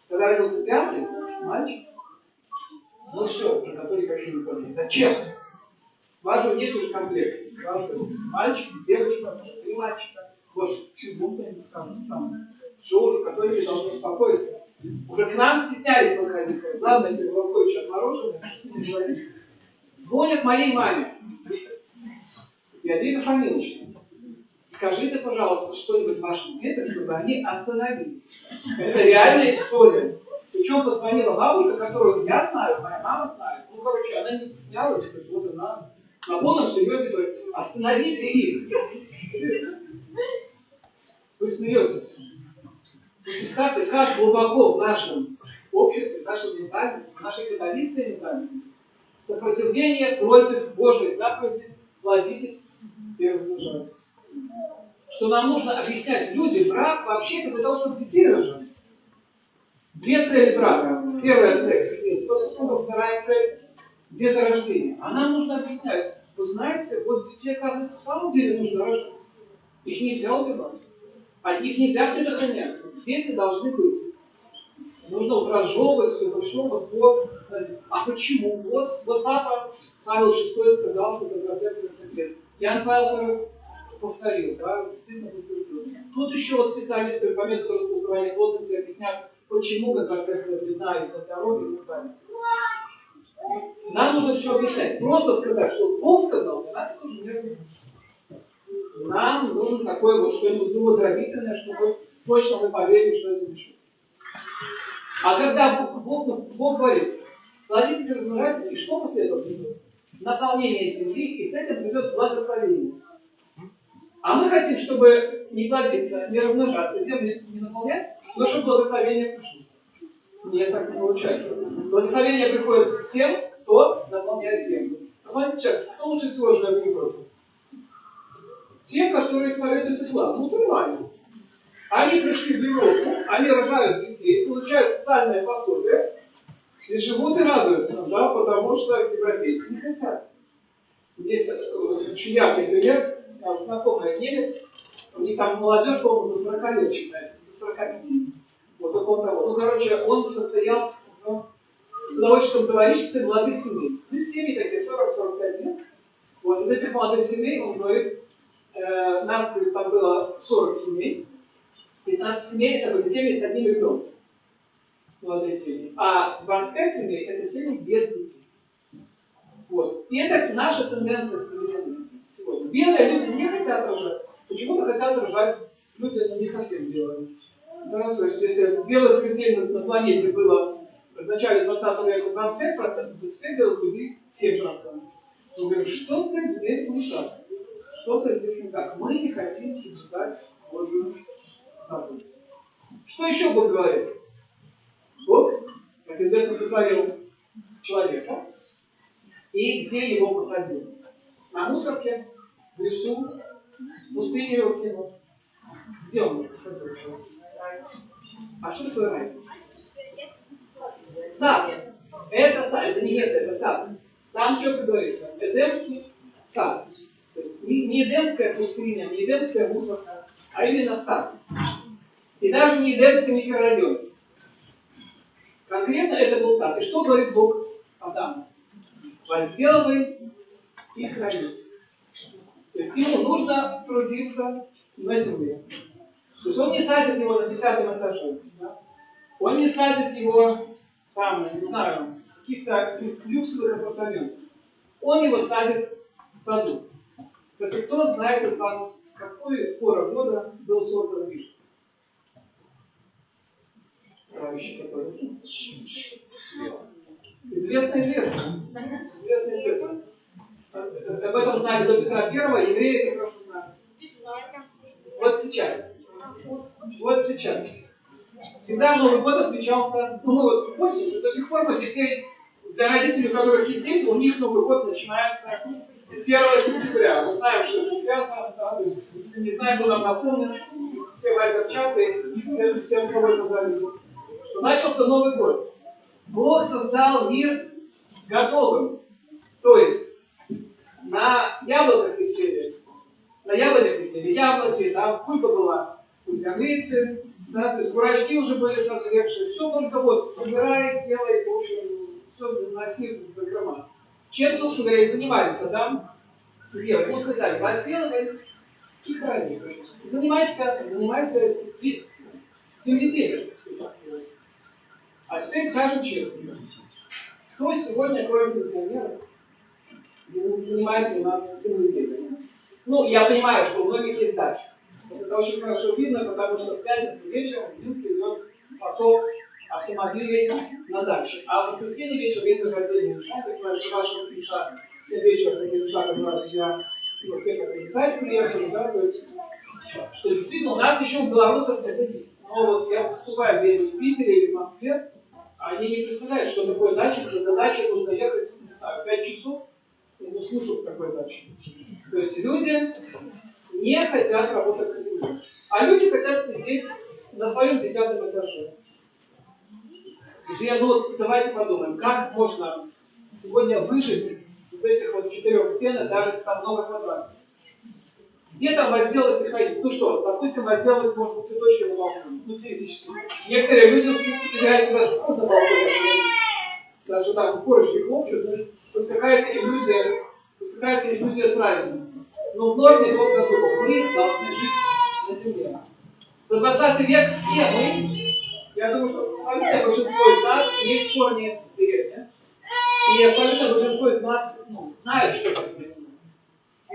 Когда родился 5-й, мальчик, ну все, уже католик вообще не понимает. Зачем? У вас же есть уже комплект. Мальчик, девочка, 3 мальчика. Боже, чего я не скажу, стану. Все, уже католики должны успокоиться. Уже к нам стеснялись подходить. Сказать, ладно, эти Головковичи отморожены, что с ними говорить. Звонят моей маме. Беатрина Фамиловична. Скажите, пожалуйста, что-нибудь вашим детям, чтобы они остановились. Это реальная история. Причем позвонила бабушка, которую я знаю, моя мама знает. Ну, короче, она не стеснялась, как вот она на полном серьезе говорит, остановите их. Вы смеетесь. Вы представьте, как глубоко в нашем обществе, в нашей ментальности, в нашей католической ментальности. Сопротивление против Божьей заповеди «плодитесь и размножайтесь». Что нам нужно объяснять людям, брак вообще-то для того, чтобы детей рожать. Две цели брака. Первая цель – детство супругов, вторая цель – деторождение. А нам нужно объяснять, вы знаете, вот детей, оказывается, в самом деле нужно рожать. Их нельзя убивать. От них нельзя предохраняться. Дети должны быть. Нужно разжевывать это все вот. А почему? Вот папа Павел VI сказал, что контрацепция это. Иоанн Павел II повторил, да, действительно подтвердил. Тут еще вот специалисты по методу распознавания плотности объяснят, почему контрацепция вредна и для здоровья и так далее. Нам нужно все объяснять. Просто сказать, что Бог сказал, для нас это уже не работает. Нам нужно такое вот что-нибудь умозрительное, чтобы точно мы поверили, что это решит. А когда Бог говорит, плодитесь и размножайтесь, и что после этого придет? Наполнение земли, и с этим придет благословение. А мы хотим, чтобы не плодиться, не размножаться, землю не наполнять, но чтобы благословение пришло. Нет, так не получается. Благословение приходит к тем, кто наполняет землю. Посмотрите сейчас, кто лучше всего живет в Европе? Те, которые исповедуют ислам, мусульмане. Они пришли в Европу, они рожают детей, получают социальное пособие и живут и радуются, да, потому что европейцы не хотят. Есть очень яркий пример, знакомый немец, у них там молодежь, по-моему, до 40 лет считается, до 45. Вот около того. Ну, короче, он состоял в садоводческом товариществе молодых семей. Ну, семьи такие, 40-45 лет. Вот из этих молодых семей, он говорит, нас, говорит, там было 40 семей, 15 семей, это были семьи с одним ребенком. Молодые семьи. А 25 семей, это семьи без детей. Вот. И это наша тенденция современная сегодня. Белые люди не хотят рожать. Почему-то хотят рожать люди, но не совсем белые. Да? То есть, если белых людей на планете было в начале 20 века 25%, то теперь белых людей 7%. Мы говорим, что-то здесь не так. Что-то здесь не так. Мы не хотим соблюдать Божью заповедь. Что еще Бог говорит? Бог, как известно, сотворил человека. И где его посадил? На мусорке, в лесу, в пустыне его кинул. Где он его посадил? А что такое рай? Сад. Это сад, это не место, это сад. Там четко говорится, Эдемский сад. То есть не Эдемская пустыня, не Эдемская мусорка, а именно сад. И даже не Эдемский микрорайон. Конкретно это был сад. И что говорит Бог Адаму? Возделывай и храни. То есть ему нужно трудиться на земле. То есть он не садит его на 10-м этаже. Да? Он не садит его там, не знаю, в каких-то люксовых апартаментах. Он его садит в саду. Кстати, кто знает из вас, в какой пора года был создан мир? Правящий который? Известно. Об этом знали до Петра I, евреи это хорошо знают. Вот сейчас. Всегда Новый год отмечался, вот осенью, до сих пор у детей, для родителей, у которых есть дети, у них Новый год начинается 1 сентября. Мы знаем, что это свято, да, то есть, если не знаем, то нам напомнят, все вайбер-чаты, все, кого это зависит. Начался Новый год. Бог создал мир готовым. То есть на яблоках висели, яблоки, там кулька была, кузяныцы, да, то есть бурачки уже были созревшие. Все только вот собирает, делает, в общем, все носит в закрома. Чем, собственно говоря, и занимались Адам и Ева. Ему сказали, возделывай и храни. Занимайся земледелием. А теперь скажем честно, кто сегодня, кроме пенсионеров, занимается у нас земледелием? Ну, я понимаю, что у многих есть дача. Это очень хорошо видно, потому что в пятницу вечером в Минске идет поток автомобилей на даче. А в воскресенье вечером едет отдельный душа. Я понимаю, что ваша душа в 7 вечера, такие душа, которые я, те, которые знают, приехали, да, то есть, что действительно у нас еще в белорусах это есть. Но вот я поступаю где-нибудь в Питере или в Москве, они не представляют, что такое дача, что до дачи нужно ехать, не знаю, 5 часов, и не слушать такой дачи. То есть люди не хотят работать на земле. А люди хотят сидеть на своем 10-м этаже. Где, ну, давайте подумаем, как можно сегодня выжить в этих вот 4 стенах, даже если там много квадратов. Где там возделать и ходить? Ну что, допустим, возделывать можно цветочки на балконе. Ну, теоретически. Некоторые люди играют себя спорт на балконе. Даже там корочки хлопчут, ну, что какая-то иллюзия правильности. Но в норме Бог задумал, мы должны жить на земле. За 20 век все мы, я думаю, что абсолютное большинство из нас имеет корни в деревне. И абсолютное большинство из нас знает, что это земля.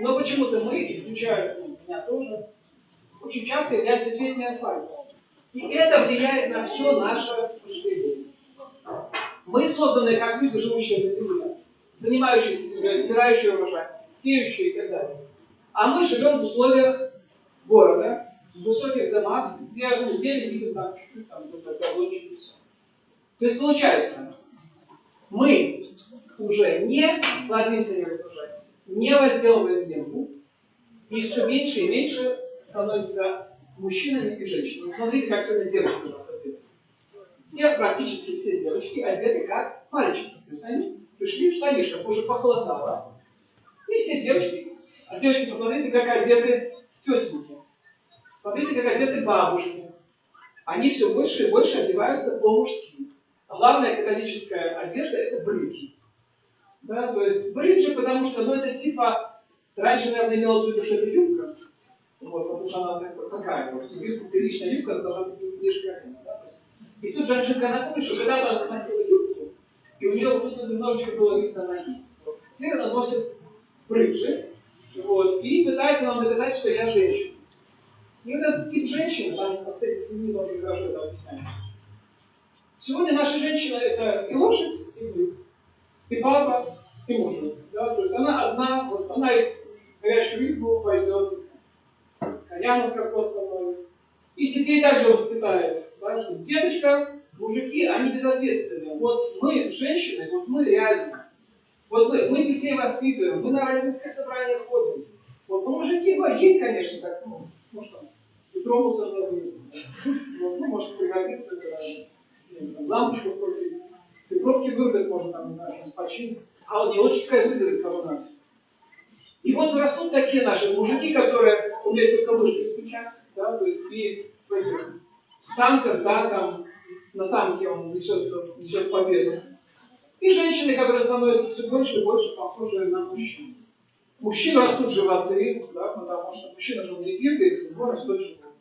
Но почему-то мы, и включая меня тоже, очень часто являемся песней асфальта. И это влияет на все наше мышление. Мы созданы как люди, живущие на земле, занимающиеся землей, собирающие урожай, сеющие и так далее. А мы живем в условиях города, в высоких домах, где зелень видим там чуть-чуть, там где-то газончик и все. То есть получается, мы уже не плодимся, не размножаемся, не возделываем землю, и все меньше и меньше становимся мужчинами и женщинами. Смотрите, как сегодня девочки у нас одеты. Практически все девочки одеты как мальчики. То есть они пришли в штанишках, уже похолодало. И все девочки. А девочки, посмотрите, как одеты тетеньки. Смотрите, как одеты бабушки. Они все больше и больше одеваются по-мужски. Главная католическая одежда – это бриджи. Да, то есть бриджи, потому что, это типа, раньше, наверное, имелось в виду, что это юбка. Вот, потому что она такая вот. Приличная юбка, она должна быть ниже колена. Да? И тут женщинка напомнит, что когда-то она носила юбку, и у нее вот тут немножечко было видно ноги. Теперь она носит бриджи, вот, и пытается нам доказать, что я женщина. И этот тип женщины, там последний феминизм очень хорошо это объясняется. Сегодня наши женщины это и лошадь, и мы, и папа, и мужик. Да? То есть она одна, вот она и в горячую избу пойдет, коня на скакот становится. И детей также воспитает. Да? Что деточка, мужики, они безответственные. Вот мы, женщины, вот мы реально. Вот мы детей воспитываем, мы на родительские собрания ходим. Вот, мужики, есть, конечно, так, может, там, петромуса много есть. Вот, может пригодиться, лампочку вкрутить, свекровки вырвать, можно там, не знаю, что-нибудь починить. А вот не очень сказать, вызовет кого надо. И вот растут такие наши мужики, которые умеют только мышкой стучать, да, то есть и в этих танках, да, там, на танке он несет победу. И женщины, которые становятся все больше и больше похожи на мужчин. Мужчин растут животы, да, потому что мужчина же он не двигается, но растет живот.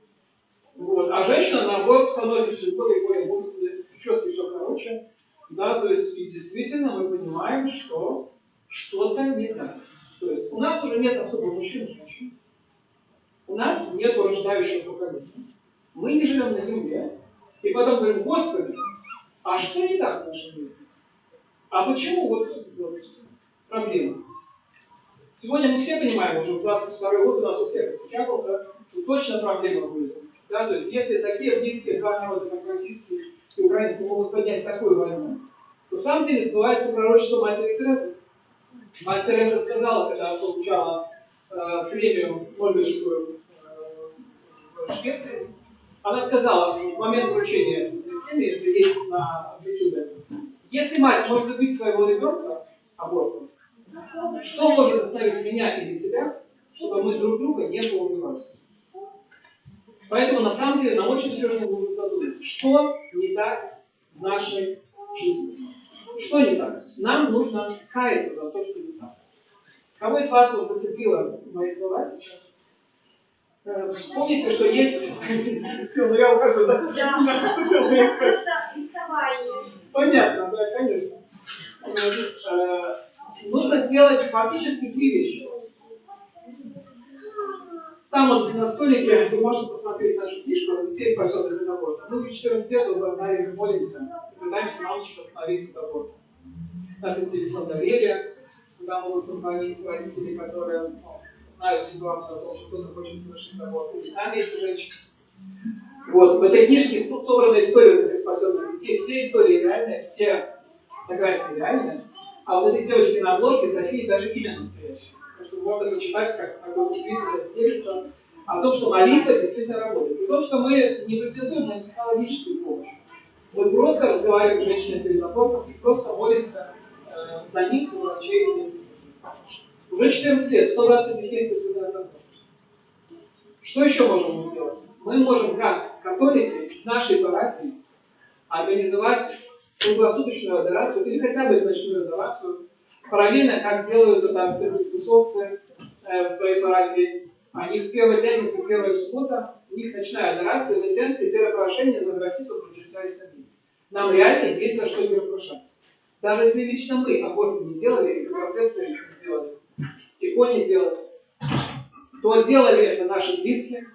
Вот. А женщина, наоборот, становится все более и более мужественной, прически все короче. Да, то есть, и действительно мы понимаем, что что-то не так. То есть, у нас уже нет особо мужчин и женщин. У нас нет рождающего поколения. Мы не живем на земле. И потом говорим, Господи, а что не так в нашем мире? А почему вот проблема? Сегодня мы все понимаем, уже в 22-й год у нас у всех отпечатался, что точно проблема будет. Да? То есть, если такие близкие два народа, как российские и украинские, могут поднять такую войну, то в самом деле сбывается пророчество матери Терезы. Мать Тереза сказала, когда получала премию Нобелевскую в Швеции, она сказала в момент вручения премии, это есть на YouTube, если мать может убить своего ребенка абортом, что может остановить меня или тебя, чтобы мы друг друга не поубивали? Поэтому на самом деле нам очень серьезно нужно задуматься, что не так в нашей жизни. Что не так? Нам нужно каяться за то, что не так. Кого из вас вот зацепило мои слова сейчас? Помните, что есть... Ну я ухожу, да? Понятно, да, конечно. Нужно сделать фактически 3 вещи. Там вот на столике вы можете посмотреть нашу книжку «Детей, способных от аборта». Мы в 14 лет в молимся и пытаемся научить остановиться от аборта. У нас есть телефон доверия, куда могут позвонить родители, которые знают ситуацию о том, что кто-то хочет совершить аборт, или сами эти женщины. Вот, в этой книжке собрана история вот этих спасенных детей. Все истории реальные, все фотографии реальные. А вот этой девочки на обложке Софии даже имя настоящее. Так что можно почитать как такое удивительное свидетельство о том, что молитва действительно работает. При том, что мы не претендуем на психологическую помощь. Мы просто разговариваем с женщиной перед абортом и просто молимся за них, за врачей и за детей. Уже 14 лет, 120 детей спасены от аборта. Что еще можем мы делать? Мы можем, как католики в нашей парафии, организовать круглосуточную адорацию или хотя бы ночную адорацию, параллельно, как делают это церковь-спасовцы в своей парафии. Они в первой пятнице, первая суббота, у них ночная адорация в интенции перепрошения за грехи супруг життя и семьи. Нам реально есть за что перепрошать. Даже если лично мы аборты не делали, и контрацепции не делали, ИКО не делали, то делали это наши близкие.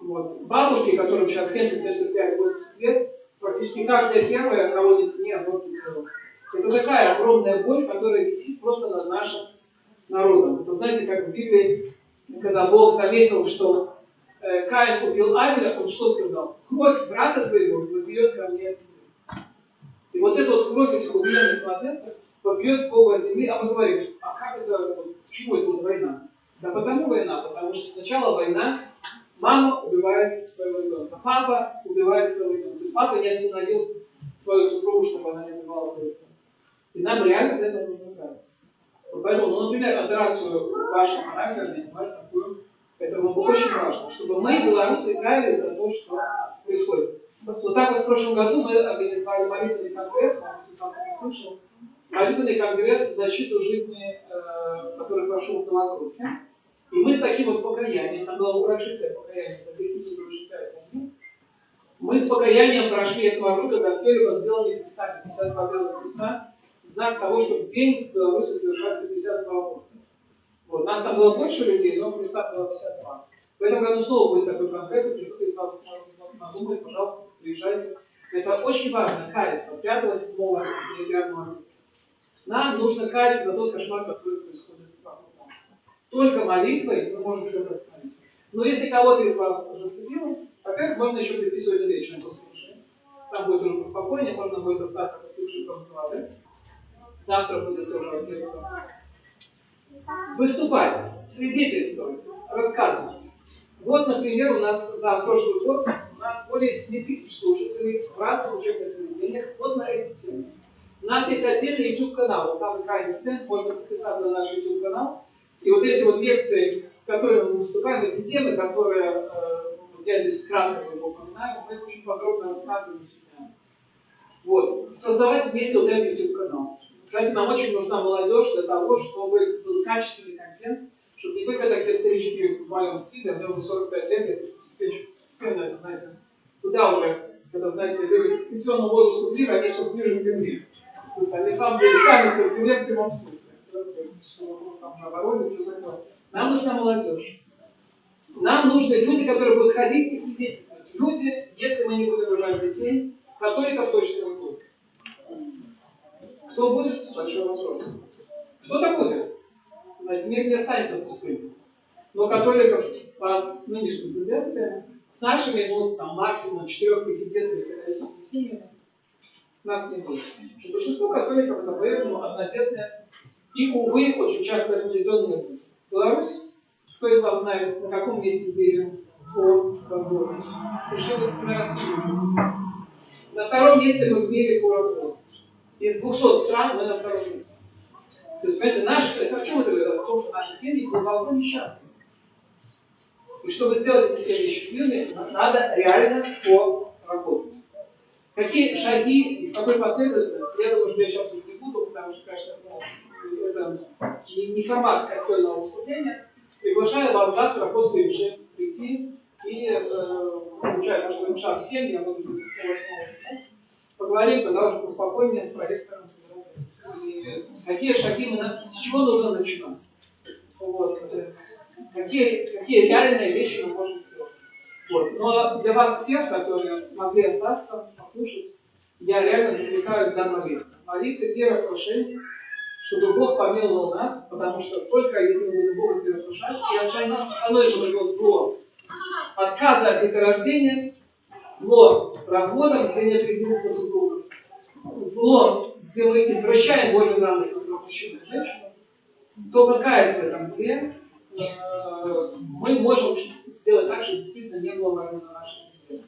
Вот. Бабушки, которым сейчас 70, 75, 80 лет, практически каждая первая, кого не аборты делала. Это такая огромная боль, которая висит просто над нашим народом. Вы знаете, как в Библии, когда Бог заметил, что Каин убил Авеля, он что сказал? Кровь брата твоего выбьет ко мне от земли. И вот эта вот кровь этих убиенных младенцев побьет Богу от земли, а мы говорим, а как это, почему это вот война? Да потому война, потому что сначала война, мама убивает своего ребенка, папа убивает своего ребенка. То есть папа не остановил свою супругу, чтобы она не убивала своего ребенка. И нам реально за это нужно нравится. Поэтому, например, адорацию в вашем парафии организовать такую, это было бы очень важно, чтобы мы, белорусы, каялись за то, что происходит. Вот так вот в прошлом году мы организовали молитвенный конгресс, может, сам не слышал, молитвенный конгресс в защиту жизни, который прошел в Новогрудке. И мы с таким вот покаянием, там было урочистое покаяние за грехи супруг життя и семьи, мы с покаянием прошли от Новогрудка до всей с белыми крестами, 52 белых креста, в знак того, что в день в Беларуси совершается 52 аборта. Вот. Нас там было больше людей, но креста было 52. В этом году снова будет такой конгресс, если кто-то из вас надумает, пожалуйста, приезжайте. Это очень важно, каяться. 5-7 ноября нам нужно каяться за тот кошмар, который происходит вокруг нас. Только молитвой мы можем что-то остановить. Но если кого-то из вас зацепило, во-первых, можно еще прийти сегодня вечером послушать. Там будет уже поспокойнее, можно будет остаться послушать, разговаривать. Завтра будет тоже лекция. Выступать, свидетельствовать, рассказывать. Вот, например, у нас за прошлый год у нас более 7 тысяч слушателей в разных учебных заведениях вот на эти темы. У нас есть отдельный YouTube-канал, вот самый крайний стенд, можно подписаться на наш YouTube-канал. И вот эти вот лекции, с которыми мы выступаем, эти темы, которые я здесь кратко упоминаю, мы очень подробно рассказываем и объясняем. Вот. Создавать вместе вот этот YouTube-канал. Кстати, нам очень нужна молодежь для того, чтобы был качественный контент, чтобы не только такие старички в моем стиле, мне уже 45 лет, я постепенно, это, знаете, туда уже, когда, знаете, люди к пенсионному возрасту ближе, они все ближе к земле. То есть они, на самом деле, тянутся к земле в прямом смысле. Да? То есть, что там на обороте, все такое. Нам нужна молодежь. Нам нужны люди, которые будут ходить и свидетельствовать. Люди, если мы не будем рожать детей, католиков точно не будет. Кто будет? Большой вопрос. Кто-то будет. Знаете, мир не останется пустым. Но католиков по нынешним тенденциям с нашими, ну, там, максимум 4-5-детными католическими семьями нас не будет. Что большинство католиков это поэтому однодетные и, увы, очень часто разведенные люди. Беларусь, кто из вас знает, на каком месте в мире по разводу? Совершенно прекрасно. На втором месте мы в мире по разводу. Из 200 стран мы на втором месте. То есть, понимаете, это о чем это говорит? О том, что наши семьи глубоко несчастны. И чтобы сделать эти семьи счастливыми, надо реально поработать. Какие шаги и в какой последовательности, я думаю, что я сейчас не буду, потому что, конечно, это не формат костельного выступления. Приглашаю вас завтра после МШ прийти и, получается, что МШ в 7, я буду быть по 8 сейчас. Поговорим тогда уже поспокойнее с проектором. И какие шаги с чего нужно начинать? Вот. Какие реальные вещи мы можем сделать? Вот. Но для вас всех, которые смогли остаться, послушать, я реально закликаю для молитвы. Молитвы первое прошение, чтобы Бог помиловал нас, потому что только если мы будем Бога перепрошать, и остановим вот это вот зло, отказа от деторождения, Зло разводом, где нет единства супругов. Зло, где мы извращаем Божий замысел про мужчину и женщину. Только каясь в этом зле, мы можем сделать так, чтобы действительно не было войны на нашей земле.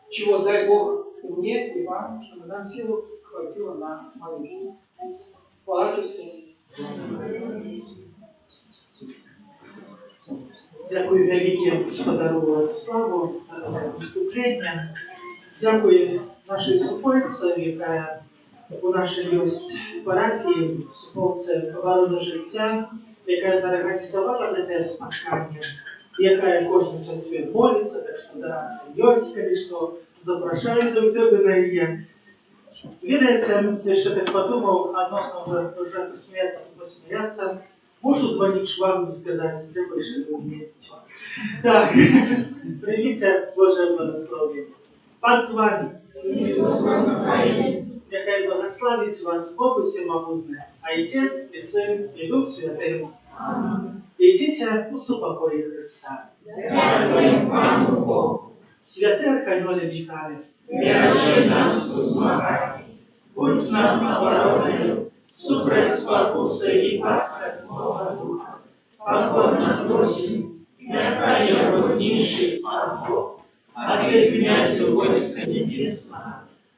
Чего дай Бог и мне, и вам, чтобы нам силу хватило на молитву. Хвала Христу. Дякую велике Господару Владиславу за виступлення. Дякую нашій Сухольце, яка у нашій єсть парафії, Сухольце «Ворона життя», яка зорганізувала таке споткання, яка кожен свят молиться, так що дараться єсть, конечно, запрошається всюди на її. Видається, я ще так подумав, относно вже посміятися, можу дзвонити швабу і сказати, треба ще змінити. Так, прийміться Боже благословення. Пан з вами. Нехай благословить вас Бог Всемогутний, Отець і Син і Дух Святий. Ідіть у супокої Христа. Дякуємо Пану Богу. Святе Архангеле Михайле, Бережи нас у змаганні. Будь нам обороною, супроть спокуси і пастка Злого Духа. Покорно просим, нехай я возніший Пан Бог, а ти, князю войска небесного,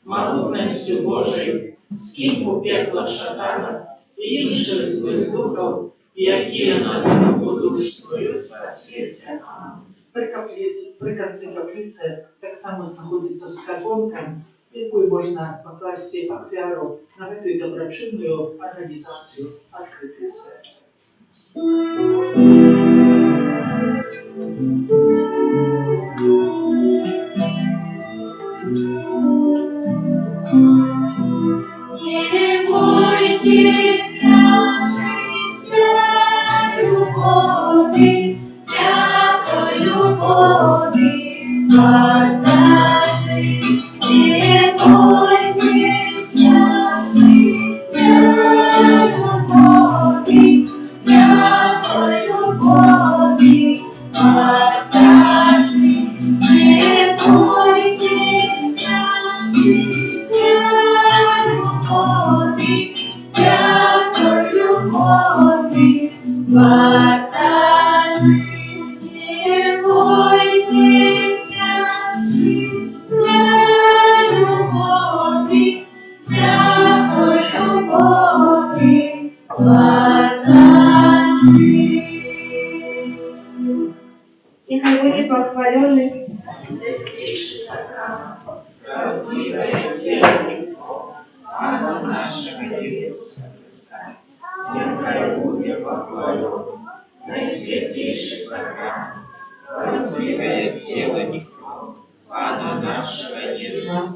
могутностью Божою, скинь у пекло шатана і інших злих духов, які нас будушствують на світі. При конці каплиці так само знаходиться скарбонка, якою можна покласти ахвяру на эту доброчинную организацию «Открытое сердце». Не бойтесь, любови, для любови, отдашь. Не бойтесь, для любови, для любови, отдашь. Не бойтесь, И будет похваленный Святейший сакрамент, правдивое тело, Пана нашего Иисуса Христа, нехай будет похвален. Наисвятейший сакрамент, правдивое тело Пана нашего Иисуса